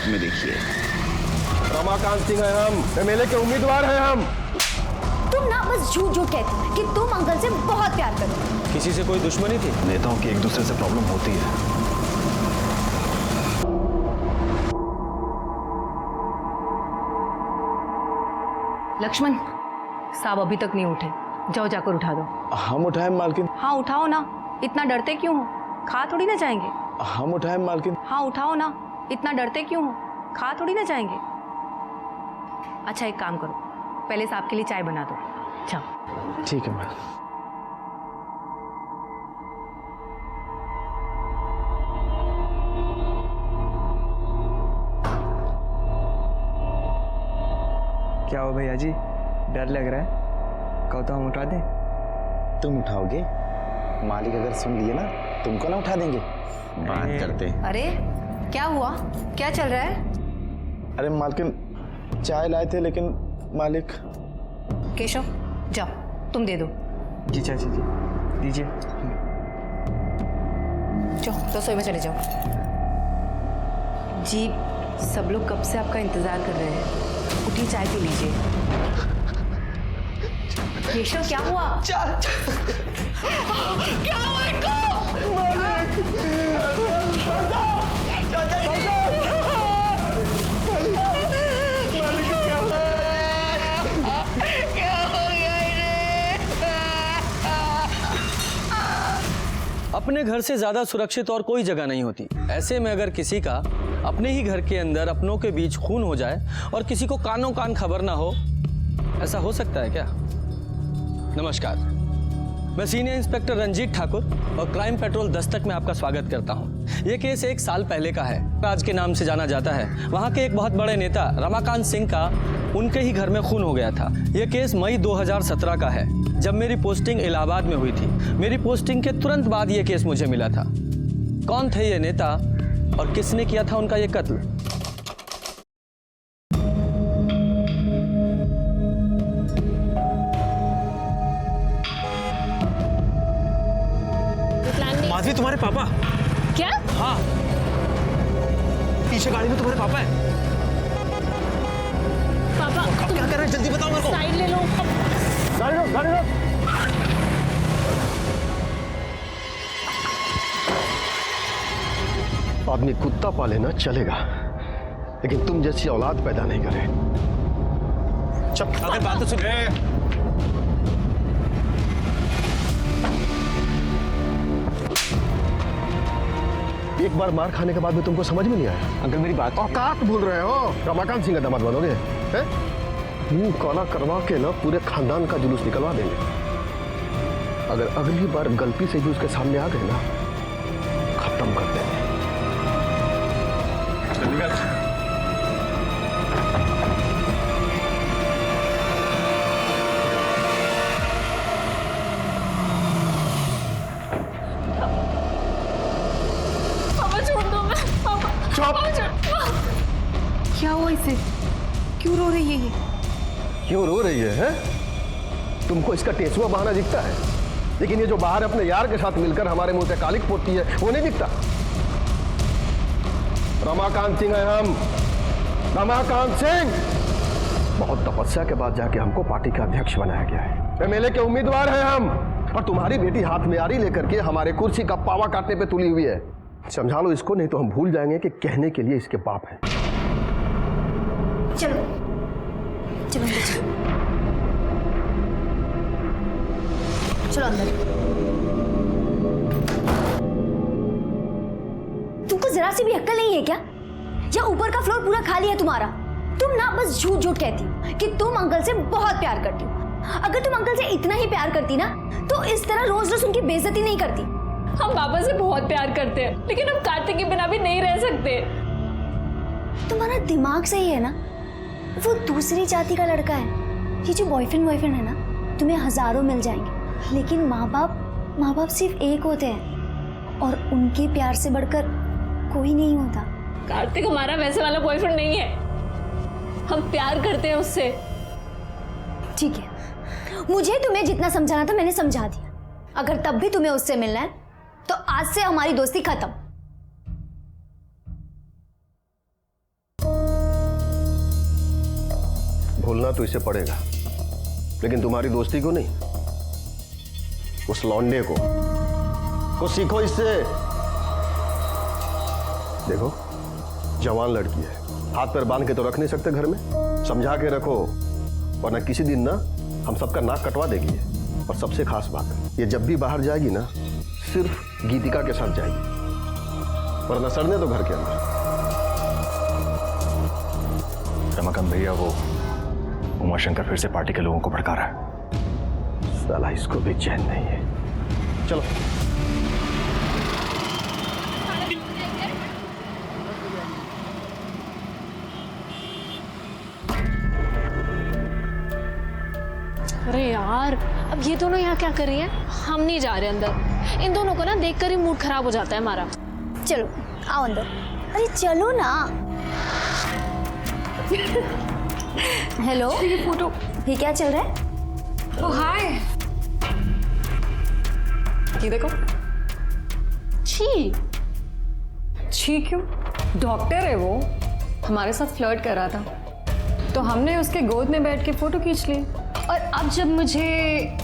बाद में देखिए। रमाकांत सिंह है हम, एमएलए के उम्मीदवार हैं हम। तुम ना बस झूठ झूठ कहते हो कि तुम अंकल से बहुत प्यार करते हो। किसी से कोई दुश्मनी थी? नेताओं की एक दूसरे से प्रॉब्लम होती है। लक्ष्मण, साहब अभी तक नहीं उठे, जाओ जाकर उठा दो। हम उठाएं मालकिन? हाँ उठाओ ना, इतना डरते क्यों हो? खा थोड़ी ना जाएंगे। हम उठाएं मालकिन? हाँ उठाओ ना, इतना डरते क्यों हो? खा थोड़ी ना जाएंगे। अच्छा एक काम करो, पहले साहब के लिए चाय बना दो, जाओ। ठीक है मैम। क्या हो भैया जी, डर लग रहा है? कहो तो हम उठा दें? तुम उठाओगे? मालिक अगर सुन लिए ना, तुमको ना उठा देंगे। बात करते हैं। अरे क्या हुआ, क्या चल रहा है? अरे मालकिन, चाय लाए थे लेकिन मालिक। केशव जाओ, तुम दे दो। जी चाची जी, दीजिए। जाओ रसोई में चले जाओ। जी सब लोग कब से आपका इंतजार कर रहे हैं, उठी चाय पी लीजिए। केशव क्या हुआ? क्या हुआ इनको? अपने घर से ज्यादा सुरक्षित और कोई जगह नहीं होती। ऐसे में अगर किसी का अपने ही घर के अंदर अपनों के बीच खून हो जाए और किसी को कानों कान खबर ना हो, ऐसा हो सकता है क्या? नमस्कार, मैं सीनियर इंस्पेक्टर रंजीत ठाकुर और क्राइम पेट्रोल दस्तक में आपका स्वागत करता हूं। यह केस 1 साल पहले का है। राज के नाम से जाना जाता है। वहां के एक बहुत बड़े नेता रमाकांत सिंह का उनके ही घर में खून हो गया था। यह केस मई 2017 का है, जब मेरी पोस्टिंग इलाहाबाद में हुई थी। मेरी पोस्टिंग के तुरंत बाद यह केस मुझे मिला था। कौन थे ये नेता और किसने किया था उनका ये कत्ल? माधवी, तुम्हारे पापा? क्या? हाँ, पीछे गाड़ी में तुम्हारे पापा है। पापा अब क्या कर रहे हैं, जल्दी बताओ मेरे को। साइड ले लो। गाड़ी रोक, गाड़ी रोक। आदमी कुत्ता पाले ना चलेगा, लेकिन तुम जैसी औलाद पैदा नहीं करे। चुप, अगर बात तो सुन। एक बार मार खाने के बाद में तुमको समझ में नहीं आया? अंकल मेरी बात। औकात भूल रहे हो? रमाकांत सिंह का दामाद बनोगे? हैं? मुंह काला करवा के ना पूरे खानदान का जुलूस निकलवा देंगे। अगर अगली बार गलती से भी उसके सामने आ गए ना, खत्म कर देंगे। क्या हुआ इसे, क्यों रो रही है ये? क्यों रो रही है? तुमको इसका टेसुआ बहाना दिखता है, लेकिन ये जो बाहर अपने यार के साथ मिलकर हमारे मुंह पे कालिक पोतती है, वो नहीं दिखता। रमाकांत सिंह है हम, रमाकांत सिंह। बहुत तपस्या के बाद जाके हमको पार्टी का अध्यक्ष बनाया गया है। एमएलए के उम्मीदवार हैं हम, और तुम्हारी बेटी हाथ में आरी लेकर के हमारे कुर्सी का पावा काटने पे तुली हुई है। समझा लो इसको, नहीं तो हम भूल जाएंगे कि कहने के लिए इसके बाप हैं। चलो चलो अंदर चलो। चलो अंदर। तुमको जरा सी भी अक्ल नहीं है क्या? या ऊपर का फ्लोर पूरा खाली है तुम्हारा? तुम ना बस झूठ झूठ कहती हो कि तुम अंकल से बहुत प्यार करती हो। अगर तुम अंकल से इतना ही प्यार करती ना, तो इस तरह रोज रोज उनकी बेइज्जती नहीं करती। हम पापा से बहुत प्यार करते हैं, लेकिन हम कार्तिक के बिना भी नहीं रह सकते। तुम्हारा दिमाग सही है ना? वो दूसरी जाति का लड़का है। ये जो बॉयफ्रेंड है ना, तुम्हें हजारों मिल जाएंगे, लेकिन माँ बाप सिर्फ एक होते हैं, और उनके प्यार से बढ़कर कोई नहीं होता। कार्तिक हमारा वैसे वाला बॉयफ्रेंड नहीं है, हम प्यार करते हैं उससे। ठीक है, मुझे तुम्हें जितना समझाना था मैंने समझा दिया। अगर तब भी तुम्हें उससे मिलना है तो आज से हमारी दोस्ती खत्म। भूलना तो इसे पड़ेगा, लेकिन तुम्हारी दोस्ती को नहीं, उस लौंडे को सीखो इससे। देखो, जवान लड़की है, हाथ पैर बांध के तो रख नहीं सकते घर में, समझा के रखो, वरना किसी दिन ना हम सबका नाक कटवा देगी। और सबसे खास बात है, ये जब भी बाहर जाएगी ना सिर्फ गीतिका के साथ जाएगी, वरना सड़ने तो घर के अंदर। रमाकांत भैया, वो उमाशंकर फिर से पार्टी के लोगों को भड़का रहा है। साला इसको भी चैन नहीं है। चलो अरे यार, अब ये दोनों यहाँ क्या कर रही हैं? हम नहीं जा रहे अंदर। इन दोनों को ना देखकर ही मूड खराब हो जाता है हमारा। चलो आओ अंदर। अरे चलो ना। हेलो, ये फोटो। ये क्या चल रहा है? ओ हाय, ये देखो। छी, छी क्यों? डॉक्टर है वो, हमारे साथ फ्लर्ट कर रहा था, तो हमने उसके गोद में बैठ के फोटो खींच ली। और अब जब मुझे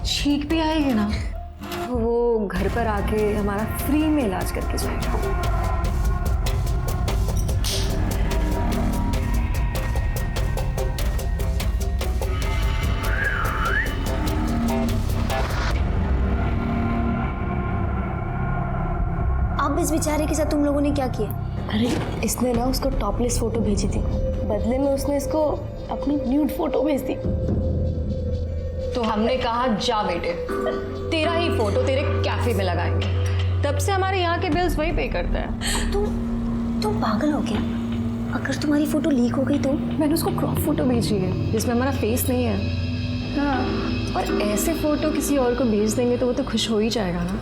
छींक भी आएगी ना, तो वो घर पर आके हमारा फ्री में इलाज करके जाएगा। अब इस बेचारे के साथ तुम लोगों ने क्या किया? अरे इसने ना उसको टॉपलेस फोटो भेजी थी, बदले में उसने इसको अपनी न्यूड फोटो भेज दी। तो हमने कहा जा बेटे, तेरा ही फोटो तेरे कैफे में लगाएंगे। तब से हमारे यहाँ के बिल्स वही पे करता है। तुम पागल हो क्या? अगर तुम्हारी फोटो लीक हो गई तो? मैंने उसको क्रॉप फोटो भेजी है जिसमें हमारा फेस नहीं है। हाँ, और ऐसे फोटो किसी और को भेज देंगे तो वो तो खुश हो ही जाएगा ना।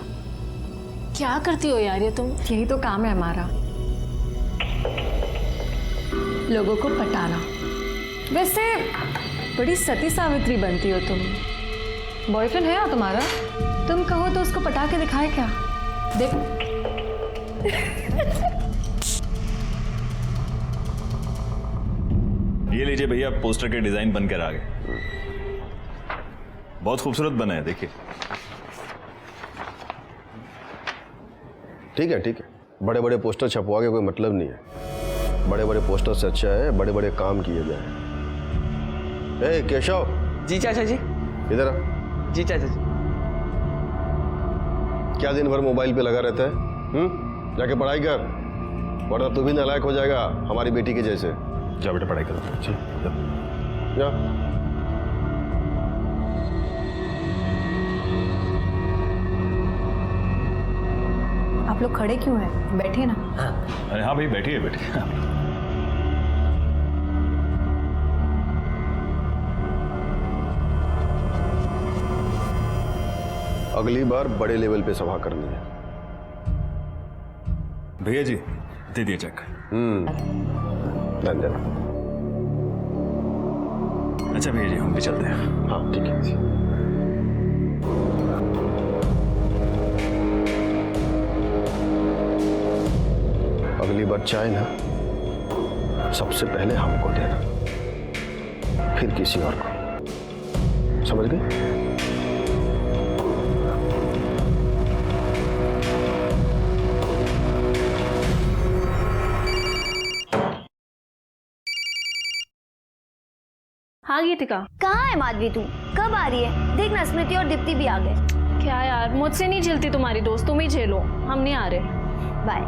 क्या करती हो यार ये तुम? यही तो काम है हमारा, लोगों को पटाना। वैसे बड़ी सती सावित्री बनती हो तुम। बॉयफ्रेंड है ना तुम्हारा? तुम कहो तो उसको पटा के दिखाए क्या? देखो। ये लीजिए भैया, पोस्टर के डिजाइन बनकर आ गए। बहुत खूबसूरत बना है, देखिए। ठीक है, ठीक है, बड़े बड़े पोस्टर छपवा के कोई मतलब नहीं है। बड़े बड़े पोस्टर से अच्छा है बड़े बड़े काम किए जाए। ए केशव। जी चाचा जी। इधर आ। जी चाचा जी। क्या दिन भर मोबाइल पे लगा रहता है? जाके पढ़ाई कर, वरना तू भी नालायक हो जाएगा हमारी बेटी के जैसे। जा बेटा, पढ़ाई करो। जी जा। आप लोग खड़े क्यों हैं? बैठिए ना। अरे हाँ भाई, बैठिए बैठिए। अगली बार बड़े लेवल पे सभा करनी है। भैया जी, दे दिए चेक। धन्यवाद। अच्छा भैया जी, हम भी चलते हैं। हाँ ठीक है। अगली बार चाय ना सबसे पहले हमको देना, फिर किसी और को। समझ गए? हाँ गीतिका। कहाँ है माधवी तू? कब आ रही है? देखना स्मृति और दीप्ति भी आ गए। क्या यार, मुझसे नहीं झेलती तुम्हारी दोस्त, तुम ही झेलो, हम नहीं आ रहे। बाय।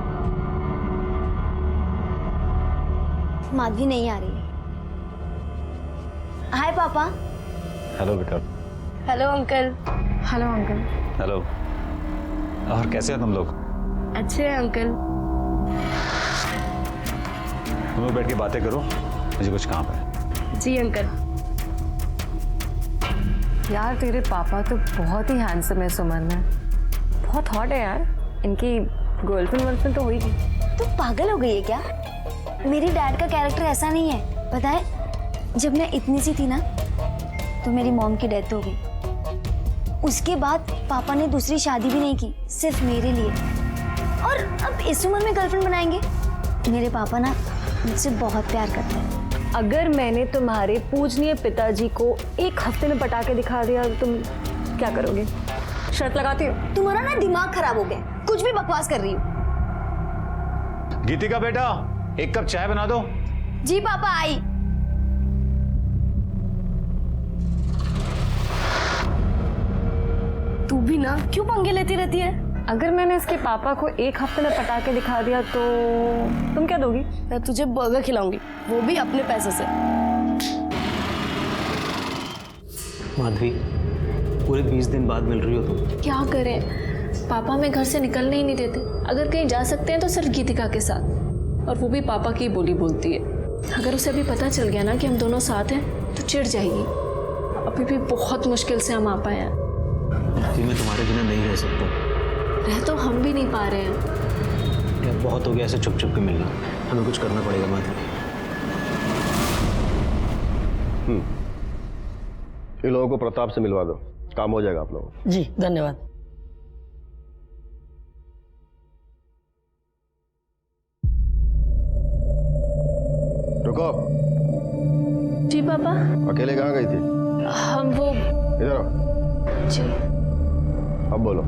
माधवी नहीं आ रही है। हाय पापा। हेलो बेटा। Hello uncle. Hello uncle. Hello. और कैसे हो तुम लोग? अच्छे हैं अंकल। तुम लोग बैठ के बातें करो, मुझे कुछ काम है। जी अंकल। यार तेरे पापा तो बहुत ही हैंडसम है सुमन में, बहुत हॉट है यार। इनकी गर्लफ्रेंड तो होगी। तू पागल हो गई है क्या? मेरी डैड का कैरेक्टर ऐसा नहीं है। पता है, जब मैं इतनी सी थी ना तो मेरी मॉम की डेथ हो गई। उसके बाद पापा ने दूसरी शादी भी नहीं की, सिर्फ मेरे लिए। और अब इस उम्र में गर्लफ्रेंड बनाएंगे? मेरे पापा ना मुझसे बहुत प्यार करता है। अगर मैंने तुम्हारे पूजनीय पिताजी को एक हफ्ते में पटा के दिखा दिया तो तुम क्या करोगे? शर्त लगाती हो? तुम्हारा ना दिमाग खराब हो गया, कुछ भी बकवास कर रही हो। गीतिका बेटा, एक कप चाय बना दो। जी पापा, आई। तू भी ना क्यों पंगे लेती रहती है? अगर मैंने इसके पापा को एक हफ्ते में पटा के दिखा दिया तो तुम क्या दोगी? मैं तुझे बर्गर खिलाऊंगी, वो भी अपने पैसे से। माधवी, पूरे 20 दिन बाद मिल रही हो तुम। क्या करें, पापा हमें घर से निकलने ही नहीं देते। अगर कहीं जा सकते हैं तो सिर्फ गीतिका के साथ, और वो भी पापा की बोली बोलती है। अगर उसे अभी पता चल गया ना कि हम दोनों साथ हैं तो चिढ़ जाएगी। अभी भी बहुत मुश्किल से हम आ पाए हैं। मैं तुम्हारे बिना नहीं रह सकता। रह तो हम भी नहीं पा रहे हैं। यार बहुत हो गया ऐसे छुप छुप के मिलना, हमें कुछ करना पड़ेगा माधवी। इन लोगों को प्रताप से मिलवा दो, काम हो जाएगा आप लोगों को। जी धन्यवाद। रुको। जी पापा। अकेले कहाँ गई थी? हम वो इधर आओ। जी अब बोलो।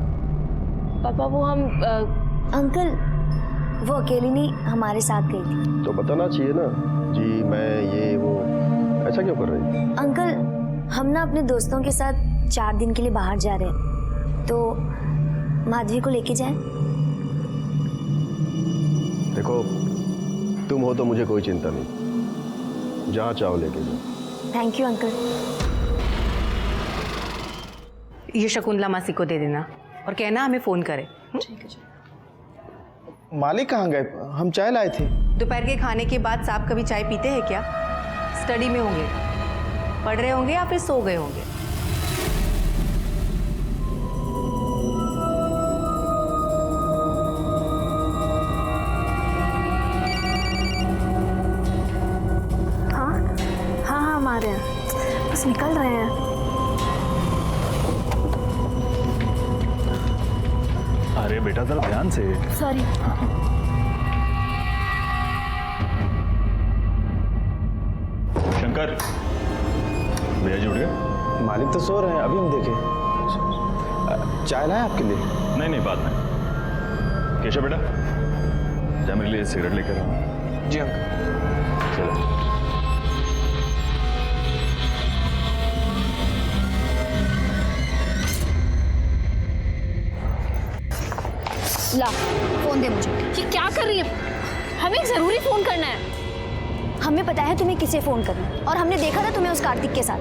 पापा वो हम अंकल, वो अकेली नहीं हमारे साथ गई थी। तो बताना चाहिए ना, जी मैं ये वो, ऐसा क्यों कर रही? अंकल, हम ना अपने दोस्तों के साथ 4 दिन के लिए बाहर जा रहे हैं, तो माधवी को लेके जाएं? देखो, तुम हो तो मुझे कोई चिंता नहीं, जहाँ चाहो लेके जाओ। Thank you uncle. ये शकुंतला मासी को दे देना और कहना हमें फोन करे। मालिक कहाँ गए? हम चाय लाए थे। दोपहर के खाने के बाद साहब कभी चाय पीते हैं क्या? स्टडी में होंगे, पढ़ रहे होंगे या फिर सो गए होंगे। हाँ हम आ रहे हैं, बस निकल रहे हैं। अरे बेटा जरा ध्यान से। सॉरी। शंकर, भैया जी उठ गए? मालिक तो सो रहे हैं, अभी हम देखे। चाय लाए आपके लिए? नहीं बाद में। केशव बेटा, जा मेरे लिए सिगरेट लेकर आओ। जी अंकल। चलो। ला, फोन दे मुझे। ये क्या कर रही है? हमें एक जरूरी फोन करना है। हमें पता है तुम्हें किसे फोन करना है, और हमने देखा था तुम्हें उस कार्तिक के साथ।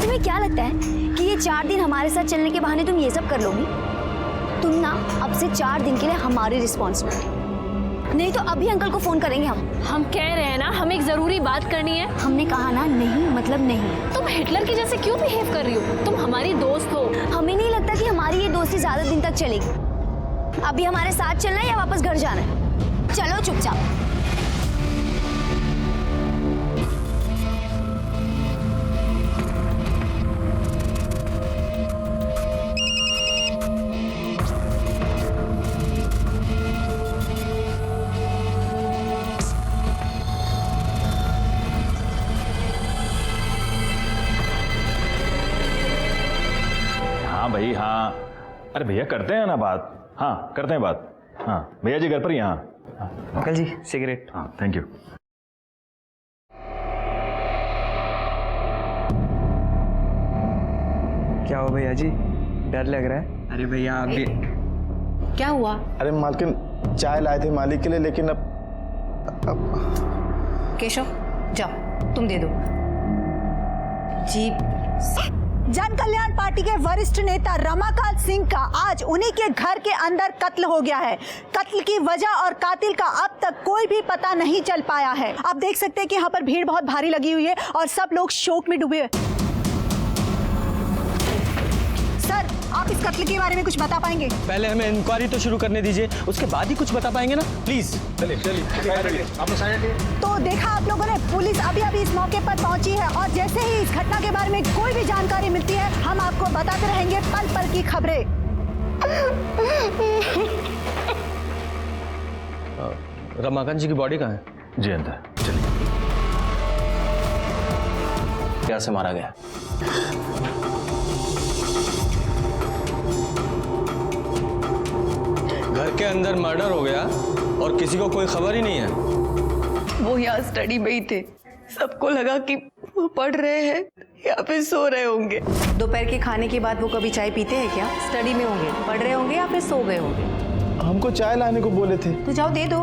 तुम्हें क्या लगता है कि ये 4 दिन हमारे साथ चलने के बहाने तुम ये सब कर लोगी? तुम ना अब से 4 दिन के लिए हमारी रिस्पॉन्सिबिलिटी, नहीं तो अभी अंकल को फोन करेंगे हम कह रहे हैं ना, हमें एक जरूरी बात करनी है। हमने कहा ना, नहीं मतलब नहीं। तुम हिटलर की जैसे क्यों बिहेव कर रही हो? तुम हमारी दोस्त हो। हमें नहीं लगता कि हमारी ये दोस्ती ज्यादा दिन तक चलेगी। अभी हमारे साथ चलना है या वापस घर जाना है? चलो चुपचाप। हाँ भाई हाँ। अरे भैया करते हैं ना बात। हाँ करते हैं बात। हाँ भैया जी घर पर ही। हाँ अंकल जी सिगरेट। हाँ थैंक यू। क्या हुआ भैया जी, डर लग रहा है? अरे भैया आप भी। क्या हुआ? अरे मालकिन, चाय लाए थे मालिक के लिए, लेकिन अब केशव जाओ, तुम दे दो। जी। जन कल्याण पार्टी के वरिष्ठ नेता रमाकांत सिंह का आज उन्हीं के घर के अंदर कत्ल हो गया है। कत्ल की वजह और कातिल का अब तक कोई भी पता नहीं चल पाया है। आप देख सकते हैं कि यहाँ पर भीड़ बहुत भारी लगी हुई है और सब लोग शोक में डूबे हुए। सर, आप इस कत्ल के बारे में कुछ बता पाएंगे? पहले हमें इंक्वायरी तो शुरू करने दीजिए, उसके बाद ही कुछ बता पाएंगे ना, प्लीज। चलिए तो देखा आप लोगों ने, पुलिस अभी अभी इस मौके पर पहुंची है और जैसे ही इस घटना के बारे में कोई भी जानकारी मिलती है हम आपको बताते रहेंगे पल पल की खबरें। रमाकांत जी की बॉडी कहाँ है? जी अंदर, चलिए। कैसे मारा गया? घर के अंदर मर्डर हो गया और किसी को कोई खबर ही नहीं है। वो यहाँ स्टडी में ही थे, सबको लगा कि वो पढ़ रहे हैं या फिर सो रहे होंगे। दोपहर के खाने के बाद वो कभी चाय पीते हैं क्या? स्टडी में होंगे, पढ़ रहे होंगे या फिर सो गए होंगे। हमको चाय लाने को बोले थे। तो जाओ दे दो।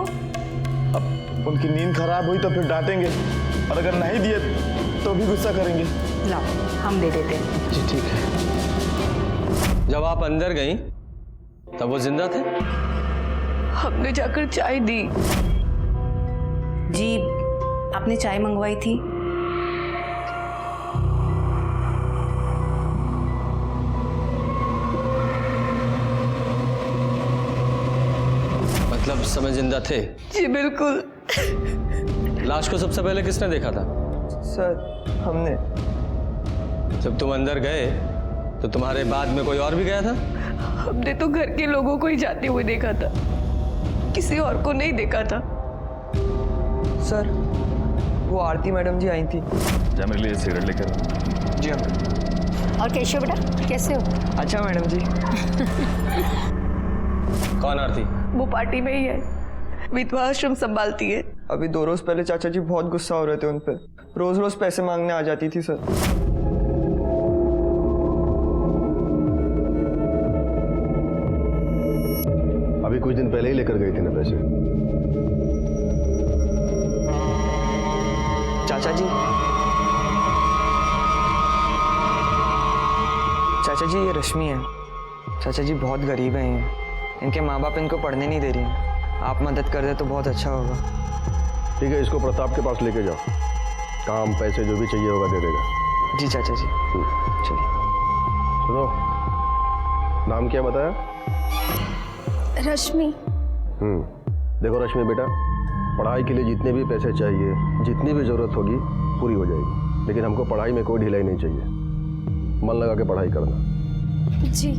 अब उनकी नींद खराब हुई तो फिर डांटेंगे, और अगर नहीं दिए तो भी गुस्सा करेंगे। लाओ, हम दे देते हैं। जी ठीक है। जब आप अंदर गई तब वो जिंदा थे? हमने जाकर चाय दी। जी, आपने चाय मंगवाई थी। मतलब समय जिंदा थे? जी बिल्कुल। लाश को सबसे पहले किसने देखा था? सर, हमने। जब तुम अंदर गए तो तुम्हारे बाद में कोई और भी गया था? हमने तो घर के लोगों को ही जाते हुए देखा था, किसी और को नहीं देखा था। सर, वो आरती मैडम जी आई थी। जा मेरे लिए सिगरेट लेकर। जी अंकल। और केशव बेटा कैसे हो? अच्छा मैडम जी। कौन आरती? वो पार्टी में ही है, विधवा आश्रम संभालती है। अभी 2 रोज पहले चाचा जी बहुत गुस्सा हो रहे थे उन पे, रोज रोज पैसे मांगने आ जाती थी सर। अभी कुछ दिन पहले ही लेकर गई थी ना पैसे। चाचा जी, चाचा जी ये रश्मि है। चाचा जी बहुत गरीब हैं ये, इनके माँ बाप इनको पढ़ने नहीं दे रही हैं। आप मदद कर दे तो बहुत अच्छा होगा। ठीक है, इसको प्रताप के पास लेके जाओ, काम पैसे जो भी चाहिए होगा दे देगा। जी चाचा जी। चलिए। सुनो, नाम क्या बताया? रश्मि। देखो रश्मि बेटा, पढ़ाई के लिए जितने भी पैसे चाहिए, जितनी भी जरूरत होगी पूरी हो जाएगी, लेकिन हमको पढ़ाई में कोई ढिलाई नहीं चाहिए। मन लगा के पढ़ाई करना। जी।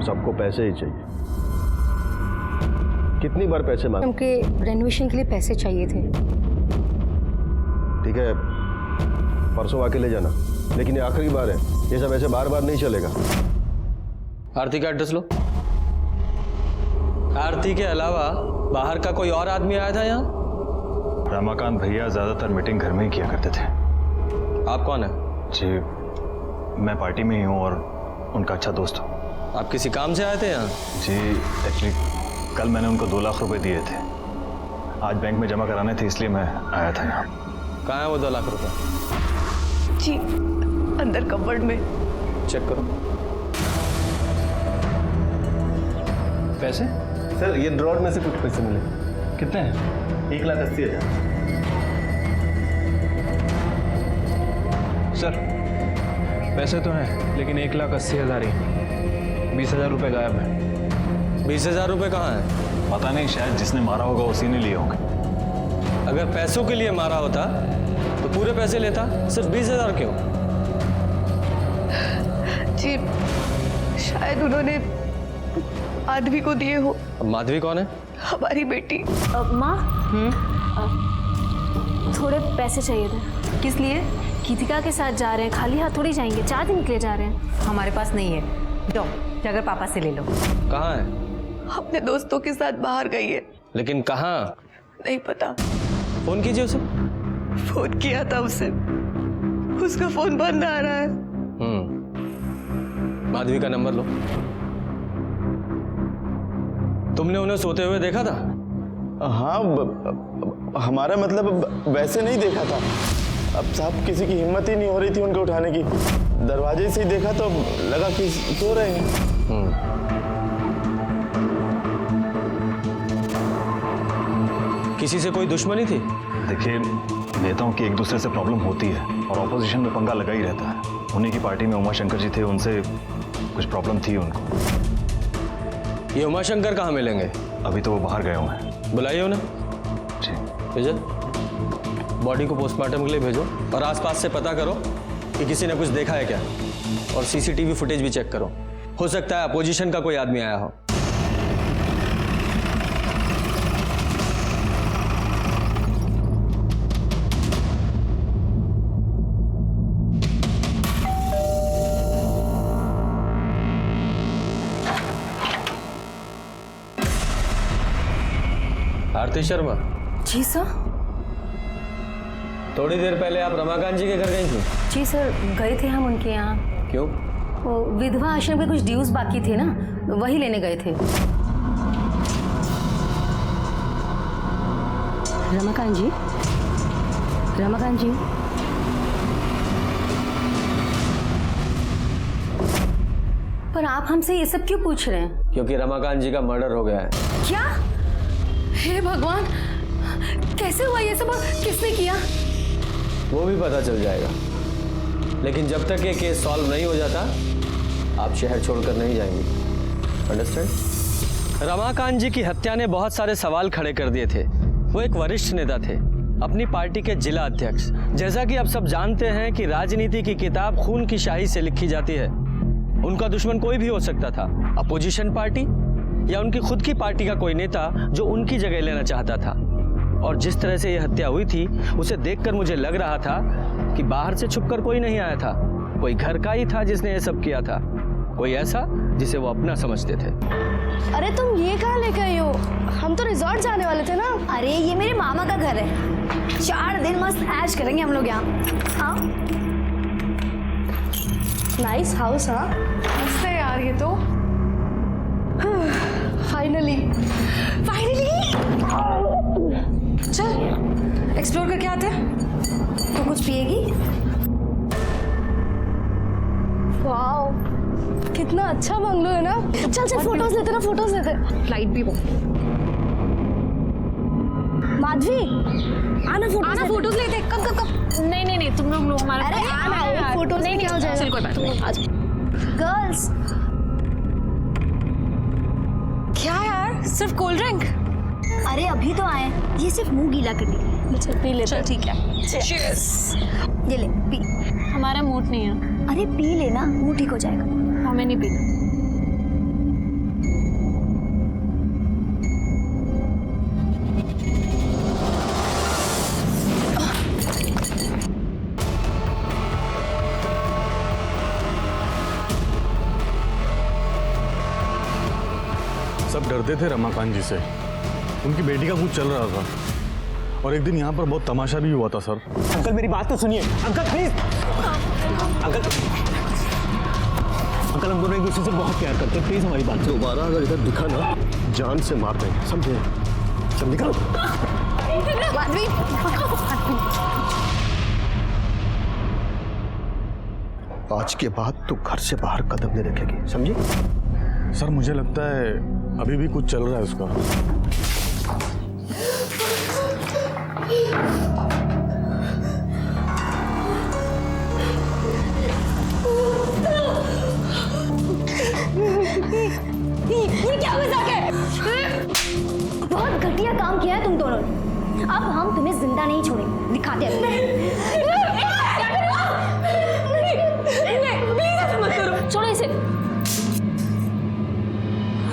सबको पैसे ही चाहिए। कितनी बार पैसे मांगे? हमके रेनोवेशन के लिए पैसे चाहिए थे। ठीक है, परसों आके ले जाना, लेकिन ये आखिरी बार है, ये सब ऐसे बार बार नहीं चलेगा। आरती का एड्रेस लो। आरती के अलावा बाहर का कोई और आदमी आया था यहाँ? रमाकांत भैया ज्यादातर मीटिंग घर में ही किया करते थे। आप कौन है? जी, मैं पार्टी में ही हूँ और उनका अच्छा दोस्त हूँ। आप किसी काम से आए थे यहाँ? जी, एक्चुअली कल मैंने उनको 2 लाख रुपए दिए थे, आज बैंक में जमा कराने थे, इसलिए मैं आया था यहाँ। कहाँ है वो 2 लाख रुपए? जी, अंदर कबर्ड में। चेक करो। पैसे? सर, ये ड्रॉर में से कुछ पैसे मिले। कितने हैं? 1,80,000। सर, पैसे तो हैं, लेकिन 1,80,000 ही। 20,000 रुपए गायब है। 20,000 रुपए कहाँ है? पता नहीं, शायद जिसने मारा होगा उसी ने लिए होंगे। अगर पैसों के लिए मारा होता तो पूरे पैसे लेता, सिर्फ 20,000 क्यों? जी, शायद उन्होंने माधवी को दिए हो। अब माधवी कौन है? हमारी बेटी। माँ, थोड़े पैसे चाहिए थे। किस लिए? गीतिका के साथ जा रहे हैं, खाली हाथ थोड़ी जाएंगे, 4 दिन के लिए जा रहे हैं। हमारे पास नहीं है। जाओ, जाकर पापा से ले लो। कहाँ है? अपने दोस्तों के साथ बाहर गई है। लेकिन कहाँ? नहीं पता। फोन कीजिए उसे। फोन किया था उसे, उसका फोन बंद आ रहा है। माधवी का नंबर लो। तुमने उन्हें सोते हुए देखा था? हाँ, हमारा मतलब वैसे नहीं देखा था। अब साहब किसी की हिम्मत ही नहीं हो रही थी उनको उठाने की। दरवाजे से ही देखा तो लगा कि सो रहे हैं। किसी से कोई दुश्मनी थी? देखिए, नेताओं की एक दूसरे से प्रॉब्लम होती है और ऑपोजिशन में पंगा लगा ही रहता है। उन्हीं की पार्टी में उमाशंकर जी थे, उनसे कुछ प्रॉब्लम थी उनको। ये उमाशंकर कहाँ मिलेंगे? अभी तो वो बाहर गए हुए हैं। बुलाइए उन्हें। जी। भेजो, बॉडी को पोस्टमार्टम के लिए भेजो और आसपास से पता करो कि किसी ने कुछ देखा है क्या, और सीसीटीवी फुटेज भी चेक करो। हो सकता है अपोजिशन का कोई आदमी आया हो। आरती शर्मा। जी सर। थोड़ी देर पहले आप रमाकांत जी के घर गई थी? जी सर, गए थे हम उनके यहाँ। क्यों? वो विधवा आश्रम के कुछ ड्यूज बाकी थे ना, वही लेने गए थे। रमाकांत जी, रमाकांत जी। पर आप हमसे ये सब क्यों पूछ रहे हैं? क्योंकि रमाकांत जी का मर्डर हो गया है। क्या? हे भगवान, कैसे हुआ ये सब और किसने किया? वो भी पता चल जाएगा, लेकिन जब तक ये केस सॉल्व नहीं हो जाता आप शहर छोड़कर नहीं जाएंगी। अंडरस्टैंड? रमाकांत जी की हत्या ने बहुत सारे सवाल खड़े कर दिए थे। वो एक वरिष्ठ नेता थे, अपनी पार्टी के जिला अध्यक्ष। जैसा कि आप सब जानते हैं कि राजनीति की किताब खून की शाही से लिखी जाती है। उनका दुश्मन कोई भी हो सकता था, अपोजिशन पार्टी या उनकी खुद की पार्टी का कोई नेता जो उनकी जगह लेना चाहता था। और जिस तरह से यह हत्या हुई थी उसे देखकर मुझे लग रहा था कि बाहर से छुपकर कोई नहीं आया था, कोई घर का ही था जिसने यह सब किया था, कोई ऐसा जिसे वो अपना समझते थे। अरे तुम ये कहाँ लेकर आई हो? हम तो रिजॉर्ट जाने वाले थे ना। अरे ये मेरे मामा का घर है, 4 दिन मस्त ऐश करेंगे हम लोग यहाँ। हाँ, नाइस हाउस। हाँ मस्त है यार ये तो। Finally finally. चल एक्सप्लोर करके आते हैं। तो कुछ पिएगी? वाओ, कितना अच्छा बंगलो है ना। चल चल फोटोज लेते ना, फोटोज लेते। लाइट भी वो। माधवी आना, फोटोज लेते। कब कब कब? नहीं नहीं नहीं, तुम लोग हमारा। अरे आना, फोटोज नहीं क्या हो जाएगा। चल कोई बात नहीं, आज गर्ल्स। क्या यार, सिर्फ कोल्ड ड्रिंक? अरे अभी तो आए, ये सिर्फ मुंह गीला करने के लिए। चल पी ले। चल ठीक है। चीयर्स। ये ले पी। हमारा मूड नहीं है। अरे पी लेना, मुंह ठीक हो जाएगा। हमें नहीं पीना। सब डरते थे रमाकांत जी से, उनकी बेटी का कुछ चल रहा था और एक दिन यहाँ पर बहुत तमाशा भी हुआ था सर। अंकल मेरी बात तो सुनिए। Uncle please. अंकल, अंकल हम दोनों एक दूसरे से बहुत प्यार करते हैं, प्लीज हमारी बात। दोबारा अगर इधर दिखा ना, जान से मार देंगे, समझे? चल निकलो। आज के बाद तू घर से बाहर कदम नहीं रखेगी, समझी? सर मुझे लगता है अभी भी कुछ चल रहा है उसका। ये क्या मजाक है? बहुत घटिया काम किया है तुम दोनों ने। अब हम तुम्हें जिंदा नहीं छोड़ेंगे, दिखाते हैं। छोड़ो इसे।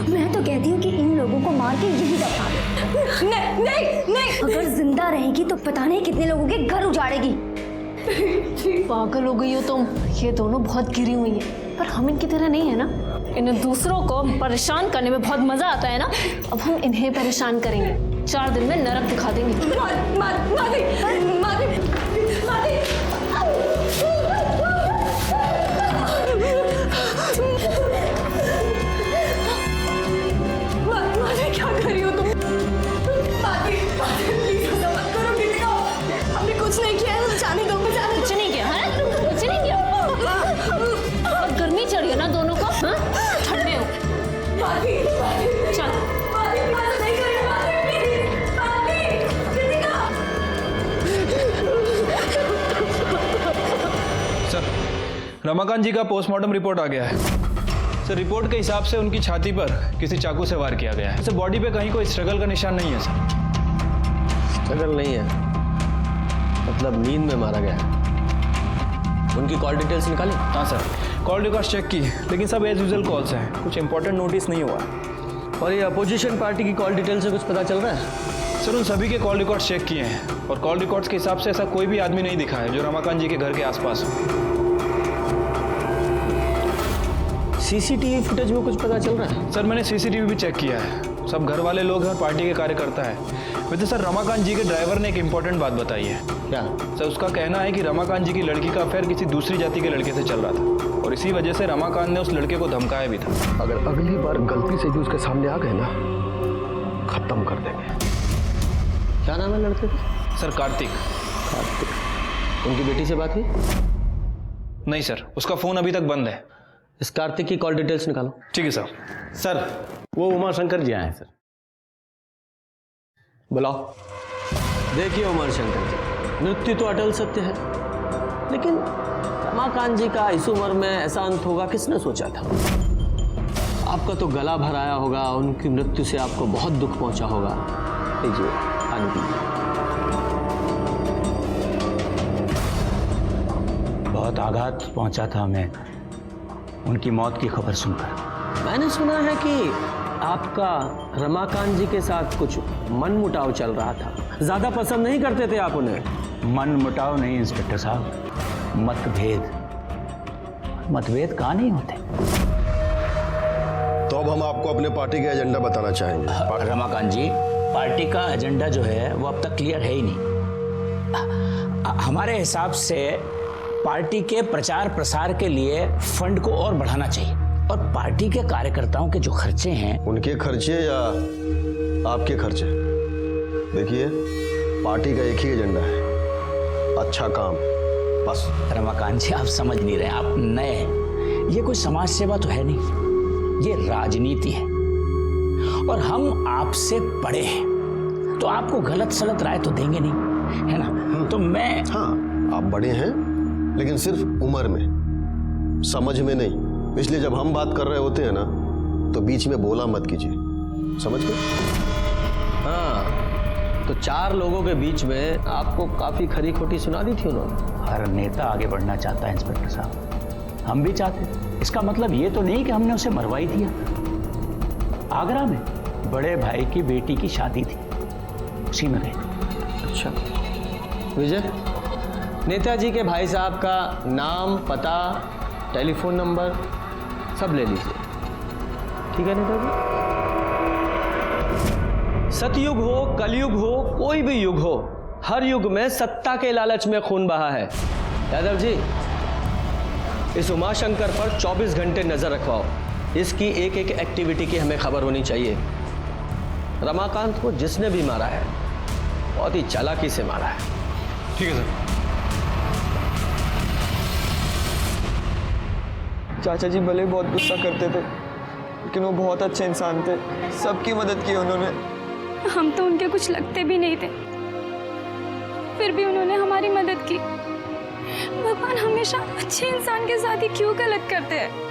मैं तो कहती हूँ कि इन लोगों को मार के यही दफना दो। नहीं नहीं नहीं, अगर जिंदा रहेगी तो पता नहीं कितने लोगों के घर उजाड़ेगी। पागल हो गई हो तुम। ये दोनों बहुत गिरी हुई हैं, पर हम इनकी तरह नहीं है ना। इन्हें दूसरों को परेशान करने में बहुत मजा आता है ना। अब हम इन्हें परेशान करेंगे, 4 दिन में नरक दिखा देंगे। क्या कर रही हो तुम? हमने कुछ नहीं किया है, जाने दो। कुछ नहीं किया है, कुछ नहीं किया। और गर्मी चढ़ी है ना दोनों को। हाँ, ठंडे हो। चल सर, रमाकांत जी का पोस्टमार्टम रिपोर्ट आ गया है। सर रिपोर्ट के हिसाब से उनकी छाती पर किसी चाकू से वार किया गया है। सर बॉडी पे कहीं कोई स्ट्रगल का निशान नहीं है सर। स्ट्रगल नहीं है मतलब नींद में मारा गया है। उनकी कॉल डिटेल्स निकाली? हाँ सर, कॉल रिकॉर्ड चेक की, लेकिन सब एज यूजुअल कॉल्स हैं, कुछ इंपॉर्टेंट नोटिस नहीं हुआ। और ये अपोजिशन पार्टी की कॉल डिटेल से कुछ पता चल रहा है? सर उन सभी के कॉल रिकॉर्ड्स चेक किए हैं और कॉल रिकॉर्ड्स के हिसाब से ऐसा कोई भी आदमी नहीं दिखा है जो रमाकांत जी के घर के आसपास हो। सीसीटीवी फुटेज में कुछ पता चल रहा है? सर मैंने सीसीटीवी भी चेक किया है, सब घर वाले लोग हैं और पार्टी के कार्यकर्ता है। वैसे सर रमाकांत जी के ड्राइवर ने एक इंपॉर्टेंट बात बताई है। क्या? सर उसका कहना है कि रमाकांत जी की लड़की का अफेयर किसी दूसरी जाति के लड़के से चल रहा था और इसी वजह से रमाकांत ने उस लड़के को धमकाया भी था। अगर अगली बार गलती से भी उसके सामने आ गए ना, खत्म कर देंगे। क्या नाम है लड़के का? सर कार्तिक। कार्तिक। उनकी बेटी से बात हुई? नहीं सर, उसका फोन अभी तक बंद है। इस कार्तिक की कॉल डिटेल्स निकालो। ठीक है सर। सर वो उमा शंकर जी आए हैं सर। बुलाओ। देखिए उमा शंकर जी, मृत्यु तो अटल सत्य है, लेकिन रमाकांत जी का इस उम्र में ऐसा अंत होगा किसने सोचा था? आपका तो गला भर आया होगा, उनकी मृत्यु से आपको बहुत दुख पहुंचा होगा। लीजिए पानी पीजिए। बहुत आघात पहुंचा था हमें उनकी मौत की खबर सुनकर। मैंने सुना है कि आपका रमाकांत जी के साथ कुछ मनमुटाव चल रहा था, ज्यादा पसंद नहीं करते थे आप उन्हें। मनमुटाव नहीं इंस्पेक्टर साहब, मतभेद। मतभेद कहाँ नहीं होते। तो अब हम आपको अपने पार्टी का एजेंडा बताना चाहेंगे। रमाकांत जी, पार्टी का एजेंडा जो है वो अब तक क्लियर है ही नहीं। हमारे हिसाब से पार्टी के प्रचार प्रसार के लिए फंड को और बढ़ाना चाहिए और पार्टी के कार्यकर्ताओं के जो खर्चे हैं, उनके खर्चे या आपके खर्चे, देखिए पार्टी का एक ही एजेंडा है, अच्छा काम, बस। रमाकांत जी आप समझ नहीं रहे, आप नए हैं। ये कोई समाज सेवा तो है नहीं, ये राजनीति है और हम आपसे बड़े हैं, तो आपको गलत सलत राय तो देंगे नहीं, है ना? तो मैं हाँ, आप बड़े हैं लेकिन सिर्फ उम्र में, समझ में नहीं। इसलिए जब हम बात कर रहे होते हैं ना, तो बीच में बोला मत कीजिए, समझ गए? हाँ, तो 4 लोगों के बीच में आपको काफी खरी खोटी सुना दी थी उन्होंने। हर नेता आगे बढ़ना चाहता है इंस्पेक्टर साहब, हम भी चाहते हैं। इसका मतलब ये तो नहीं कि हमने उसे मरवा ही दिया। आगरा में बड़े भाई की बेटी की शादी थी, उसी में गए। अच्छा विजय, नेताजी के भाई साहब का नाम, पता, टेलीफोन नंबर सब ले लीजिए, ठीक है नेताजी? सतयुग हो, कलयुग हो, कोई भी युग हो, हर युग में सत्ता के लालच में खून बहा है। यादव जी, इस उमाशंकर पर 24 घंटे नजर रखवाओ, इसकी एक एक एक्टिविटी की हमें खबर होनी चाहिए। रमाकांत को जिसने भी मारा है बहुत ही चालाकी से मारा है। ठीक है सर। चाचा जी भले बहुत गुस्सा करते थे, लेकिन वो बहुत अच्छे इंसान थे, सबकी मदद की उन्होंने। हम तो उनके कुछ लगते भी नहीं थे, फिर भी उन्होंने हमारी मदद की। भगवान हमेशा अच्छे इंसान के साथ ही क्यों गलत करते हैं?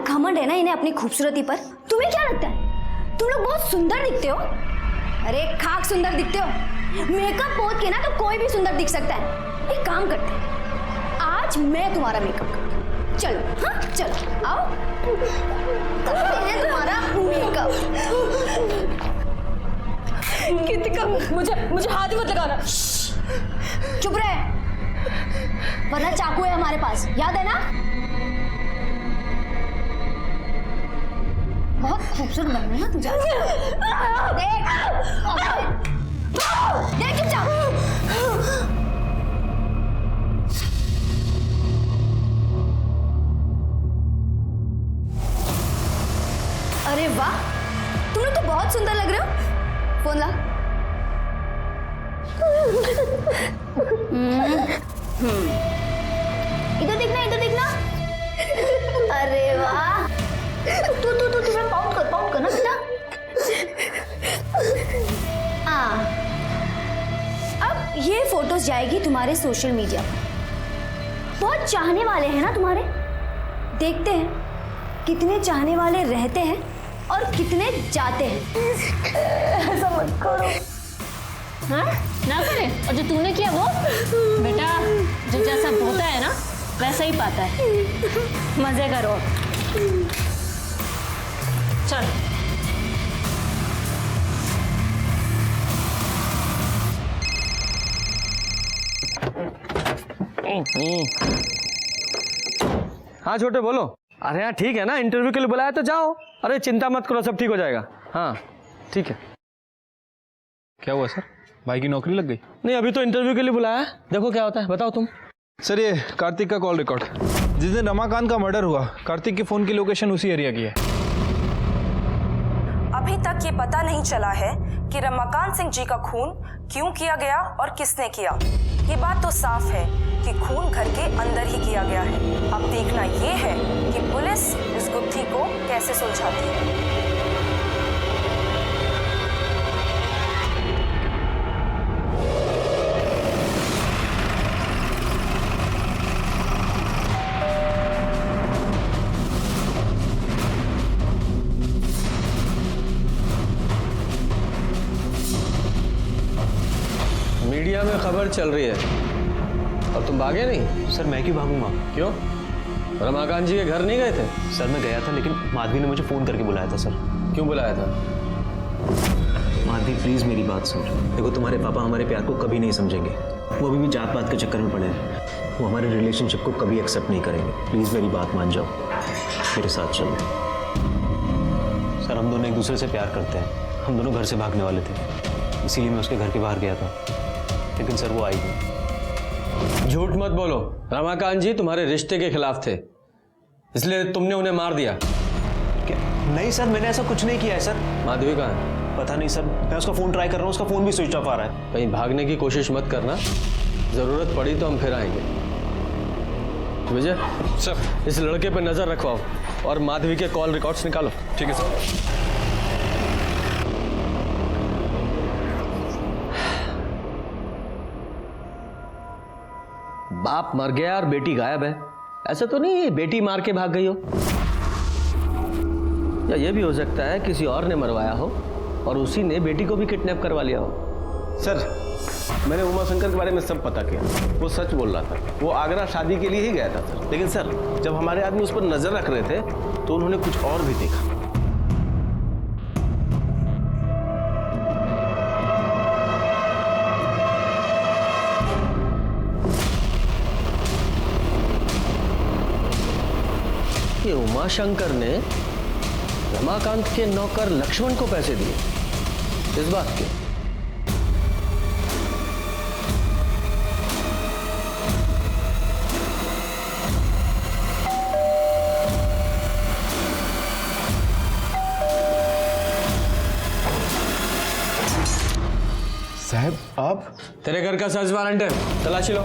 घमंड है ना इन्हें अपनी खूबसूरती पर। तुम्हें क्या लगता है तुम लोग बहुत सुंदर दिखते हो? अरे खाक सुंदर दिखते हो। मेकअप पोत के ना तो कोई भी सुंदर दिख सकता है। एक काम करते हैं, आज मैं तुम्हारा मेकअप करती हूँ। चलो, हाँ चलो आओ, करते हैं तुम्हारा मेकअप। कृतिका, मुझे हाथ ही मत लगाना। चुप रहे, वरना चाकू है हमारे पास, याद है ना? बहुत खूबसूरत बन रही है तू। देख देख चुपचाप। अरे वाह, तुम लोग तो बहुत सुंदर लग रहे हो। फोन ला। इधर देखना, इधर देखना। अरे वाह, तू थोड़ा पाउट कर ना बेटा। अब ये फोटोज जाएगी तुम्हारे सोशल मीडिया पर। बहुत चाहने वाले हैं ना तुम्हारे। देखते हैं कितने चाहने वाले रहते हैं और कितने जाते हैं। ऐसा मत करो। हाँ ना करे। और जो तूने किया वो बेटा, जो जैसा होता है ना वैसा ही पाता है। मजे करो। चल हाँ छोटे बोलो। अरे हाँ ठीक है ना, इंटरव्यू के लिए बुलाया तो जाओ। अरे चिंता मत करो, सब ठीक हो जाएगा। हाँ ठीक है। क्या हुआ सर, भाई की नौकरी लग गई? नहीं, अभी तो इंटरव्यू के लिए बुलाया है, देखो क्या होता है। बताओ तुम। सर ये कार्तिक का कॉल रिकॉर्ड, जिस दिन रमाकांत का मर्डर हुआ कार्तिक के फोन की लोकेशन उसी एरिया की है। अभी तक ये पता नहीं चला है कि रमाकांत सिंह जी का खून क्यों किया गया और किसने किया। ये बात तो साफ है कि खून घर के अंदर ही किया गया है। अब देखना ये है कि पुलिस इस गुत्थी को कैसे सुलझाती है। मीडिया में खबर चल रही है और तुम भागे नहीं? सर मैं क्यों भागूंगा? क्यों? रमाकांत जी के घर नहीं गए थे? सर मैं गया था, लेकिन माधवी ने मुझे फ़ोन करके बुलाया था। सर क्यों बुलाया था? माधवी प्लीज़ मेरी बात समझो। देखो तुम्हारे पापा हमारे प्यार को कभी नहीं समझेंगे। वो अभी भी जात पात के चक्कर में पड़े हैं। वो हमारे रिलेशनशिप को कभी एक्सेप्ट नहीं करेंगे। प्लीज़ मेरी बात मान जाओ, मेरे साथ चलो। सर हम दोनों एक दूसरे से प्यार करते हैं। हम दोनों घर से भागने वाले थे, इसीलिए मैं उसके घर के बाहर गया था, लेकिन सर वो आई नहीं। झूठ मत बोलो। रमाकांत जी तुम्हारे रिश्ते के खिलाफ थे, इसलिए तुमने उन्हें मार दिया। क्या? नहीं सर, मैंने ऐसा कुछ नहीं किया है सर। माधवी कहाँ है? पता नहीं सर, मैं उसका फ़ोन ट्राई कर रहा हूँ, उसका फ़ोन भी स्विच ऑफ आ रहा है। कहीं भागने की कोशिश मत करना, ज़रूरत पड़ी तो हम फिर आएंगे। विजय सर, इस लड़के पर नज़र रखवाओ और माधवी के कॉल रिकॉर्ड्स निकालो। ठीक है सर। बाप मर गया और बेटी गायब है, ऐसा तो नहीं बेटी मार के भाग गई हो? या ये भी हो सकता है किसी और ने मरवाया हो और उसी ने बेटी को भी किडनैप करवा लिया हो। सर मैंने उमा शंकर के बारे में सब पता किया, वो सच बोल रहा था। वो आगरा शादी के लिए ही गया था सर, लेकिन सर जब हमारे आदमी उस पर नजर रख रहे थे तो उन्होंने कुछ और भी देखा। ये उमाशंकर ने रमाकांत के नौकर लक्ष्मण को पैसे दिए, इस बात के? साहब आप? तेरे घर का सर्च वारंट है, तलाशी लो।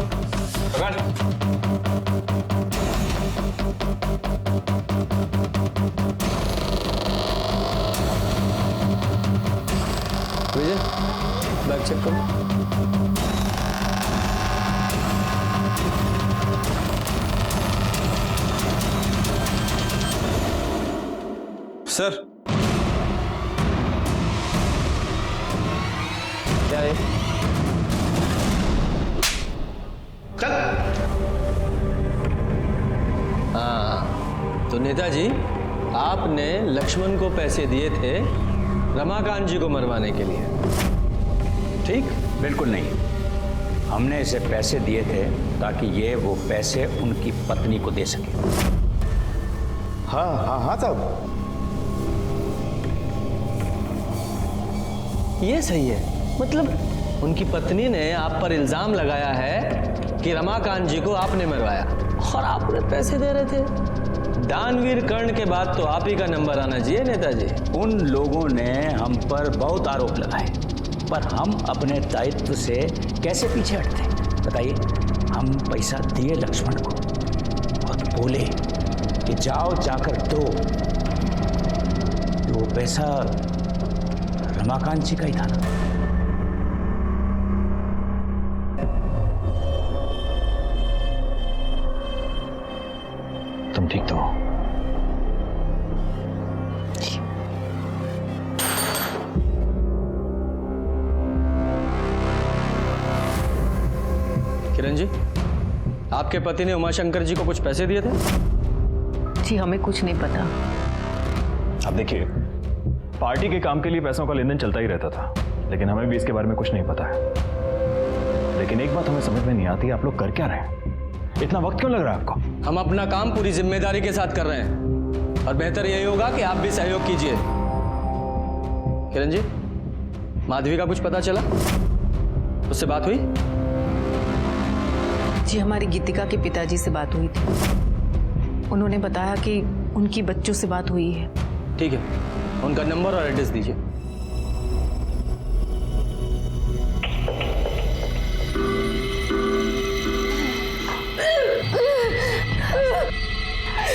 विजय बैग चेक करो। सर क्या है? चल। हाँ तो नेताजी, आपने लक्ष्मण को पैसे दिए थे रमाकांत जी को मरवाने के लिए, ठीक? बिल्कुल नहीं, हमने इसे पैसे दिए थे ताकि ये वो पैसे उनकी पत्नी को दे सके। हाँ हाँ हाँ साहब, ये सही है। मतलब उनकी पत्नी ने आप पर इल्जाम लगाया है कि रमाकांत जी को आपने मरवाया और आप उन्हें पैसे दे रहे थे। दानवीर कर्ण के बाद तो आप ही का नंबर आना चाहिए नेताजी। उन लोगों ने हम पर बहुत आरोप लगाए, पर हम अपने दायित्व से कैसे पीछे हटते? बताइए, हम पैसा दिए लक्ष्मण को और बोले कि जाओ जाकर दो, तो वो पैसा रमाकांत जी का ही था ना। तुम ठीक तो हो? किरण जी, आपके पति ने उमाशंकर जी को कुछ पैसे दिए थे? जी हमें कुछ नहीं पता। अब देखिए, पार्टी के काम के लिए पैसों का लेन देन चलता ही रहता था, लेकिन हमें भी इसके बारे में कुछ नहीं पता है। लेकिन एक बात हमें समझ में नहीं आती, आप लोग कर क्या रहे हैं? इतना वक्त क्यों लग रहा है आपको? हम अपना काम पूरी जिम्मेदारी के साथ कर रहे हैं और बेहतर यही होगा कि आप भी सहयोग कीजिए। किरण जी, माधवी का कुछ पता चला? उससे बात हुई? जी हमारी गीतिका के पिताजी से बात हुई थी। उन्होंने बताया कि उनकी बच्चों से बात हुई है। ठीक है, उनका नंबर और एड्रेस दीजिए।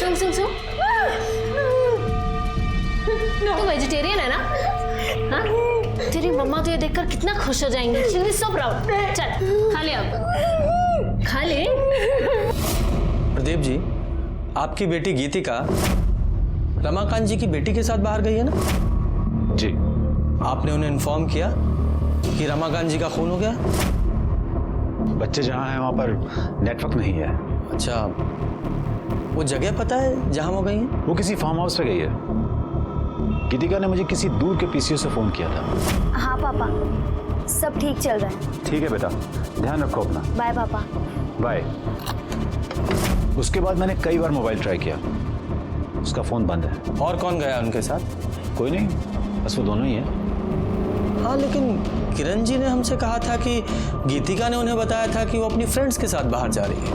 सुन सुन सुन, तू वेजिटेरियन है ना? हाँ? तेरी मम्मा तो ये देखकर कितना खुश हो जाएंगी। She will be so proud. चल खा ले, अब खा ले। प्रदीप जी, आपकी बेटी गीतिका रमाकांत जी की बेटी के साथ बाहर गई है ना? जी। आपने उन्हें इन्फॉर्म किया कि रमाकांत जी का खून हो गया? बच्चे जहाँ हैं वहाँ पर नेटवर्क नहीं है। अच्छा, वो जगह पता है जहाँ वो गई हैं? वो किसी फार्म हाउस पे गई है। गीतिका ने मुझे किसी दूर के पीसीओ से फोन किया था। हाँ पापा, सब ठीक चल रहा है। ठीक है बेटा, ध्यान रखो अपना। बाय पापा। बाय। उसके बाद मैंने कई बार मोबाइल ट्राई किया, उसका फोन बंद है। और कौन गया उनके साथ? कोई नहीं, बस वो दोनों ही हैं। हाँ, लेकिन किरण जी ने हमसे कहा था कि गीतिका ने उन्हें बताया था कि वो अपनी फ्रेंड्स के साथ बाहर जा रही है।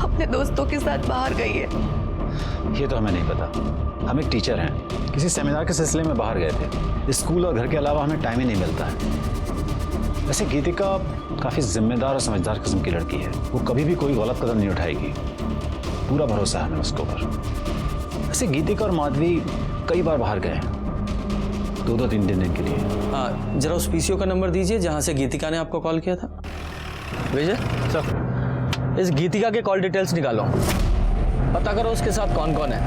अपने दोस्तों के साथ बाहर गई है। ये तो हमें नहीं पता। हम एक टीचर हैं, किसी सेमिनार के सिलसिले में बाहर गए थे। स्कूल और घर के अलावा हमें टाइम ही नहीं मिलता है। वैसे गीतिका काफ़ी जिम्मेदार और समझदार किस्म की लड़की है। वो कभी भी कोई गलत कदम नहीं उठाएगी, पूरा भरोसा है हमें उसके ऊपर। वैसे गीतिका और माधवी कई बार बाहर गए हैं, 2-3 दिन के लिए। हाँ, जरा उस पीसीओ का नंबर दीजिए जहाँ से गीतिका ने आपको कॉल किया था। विजय सर, इस गीतिका के कॉल डिटेल्स निकालो, पता करो उसके साथ कौन कौन है,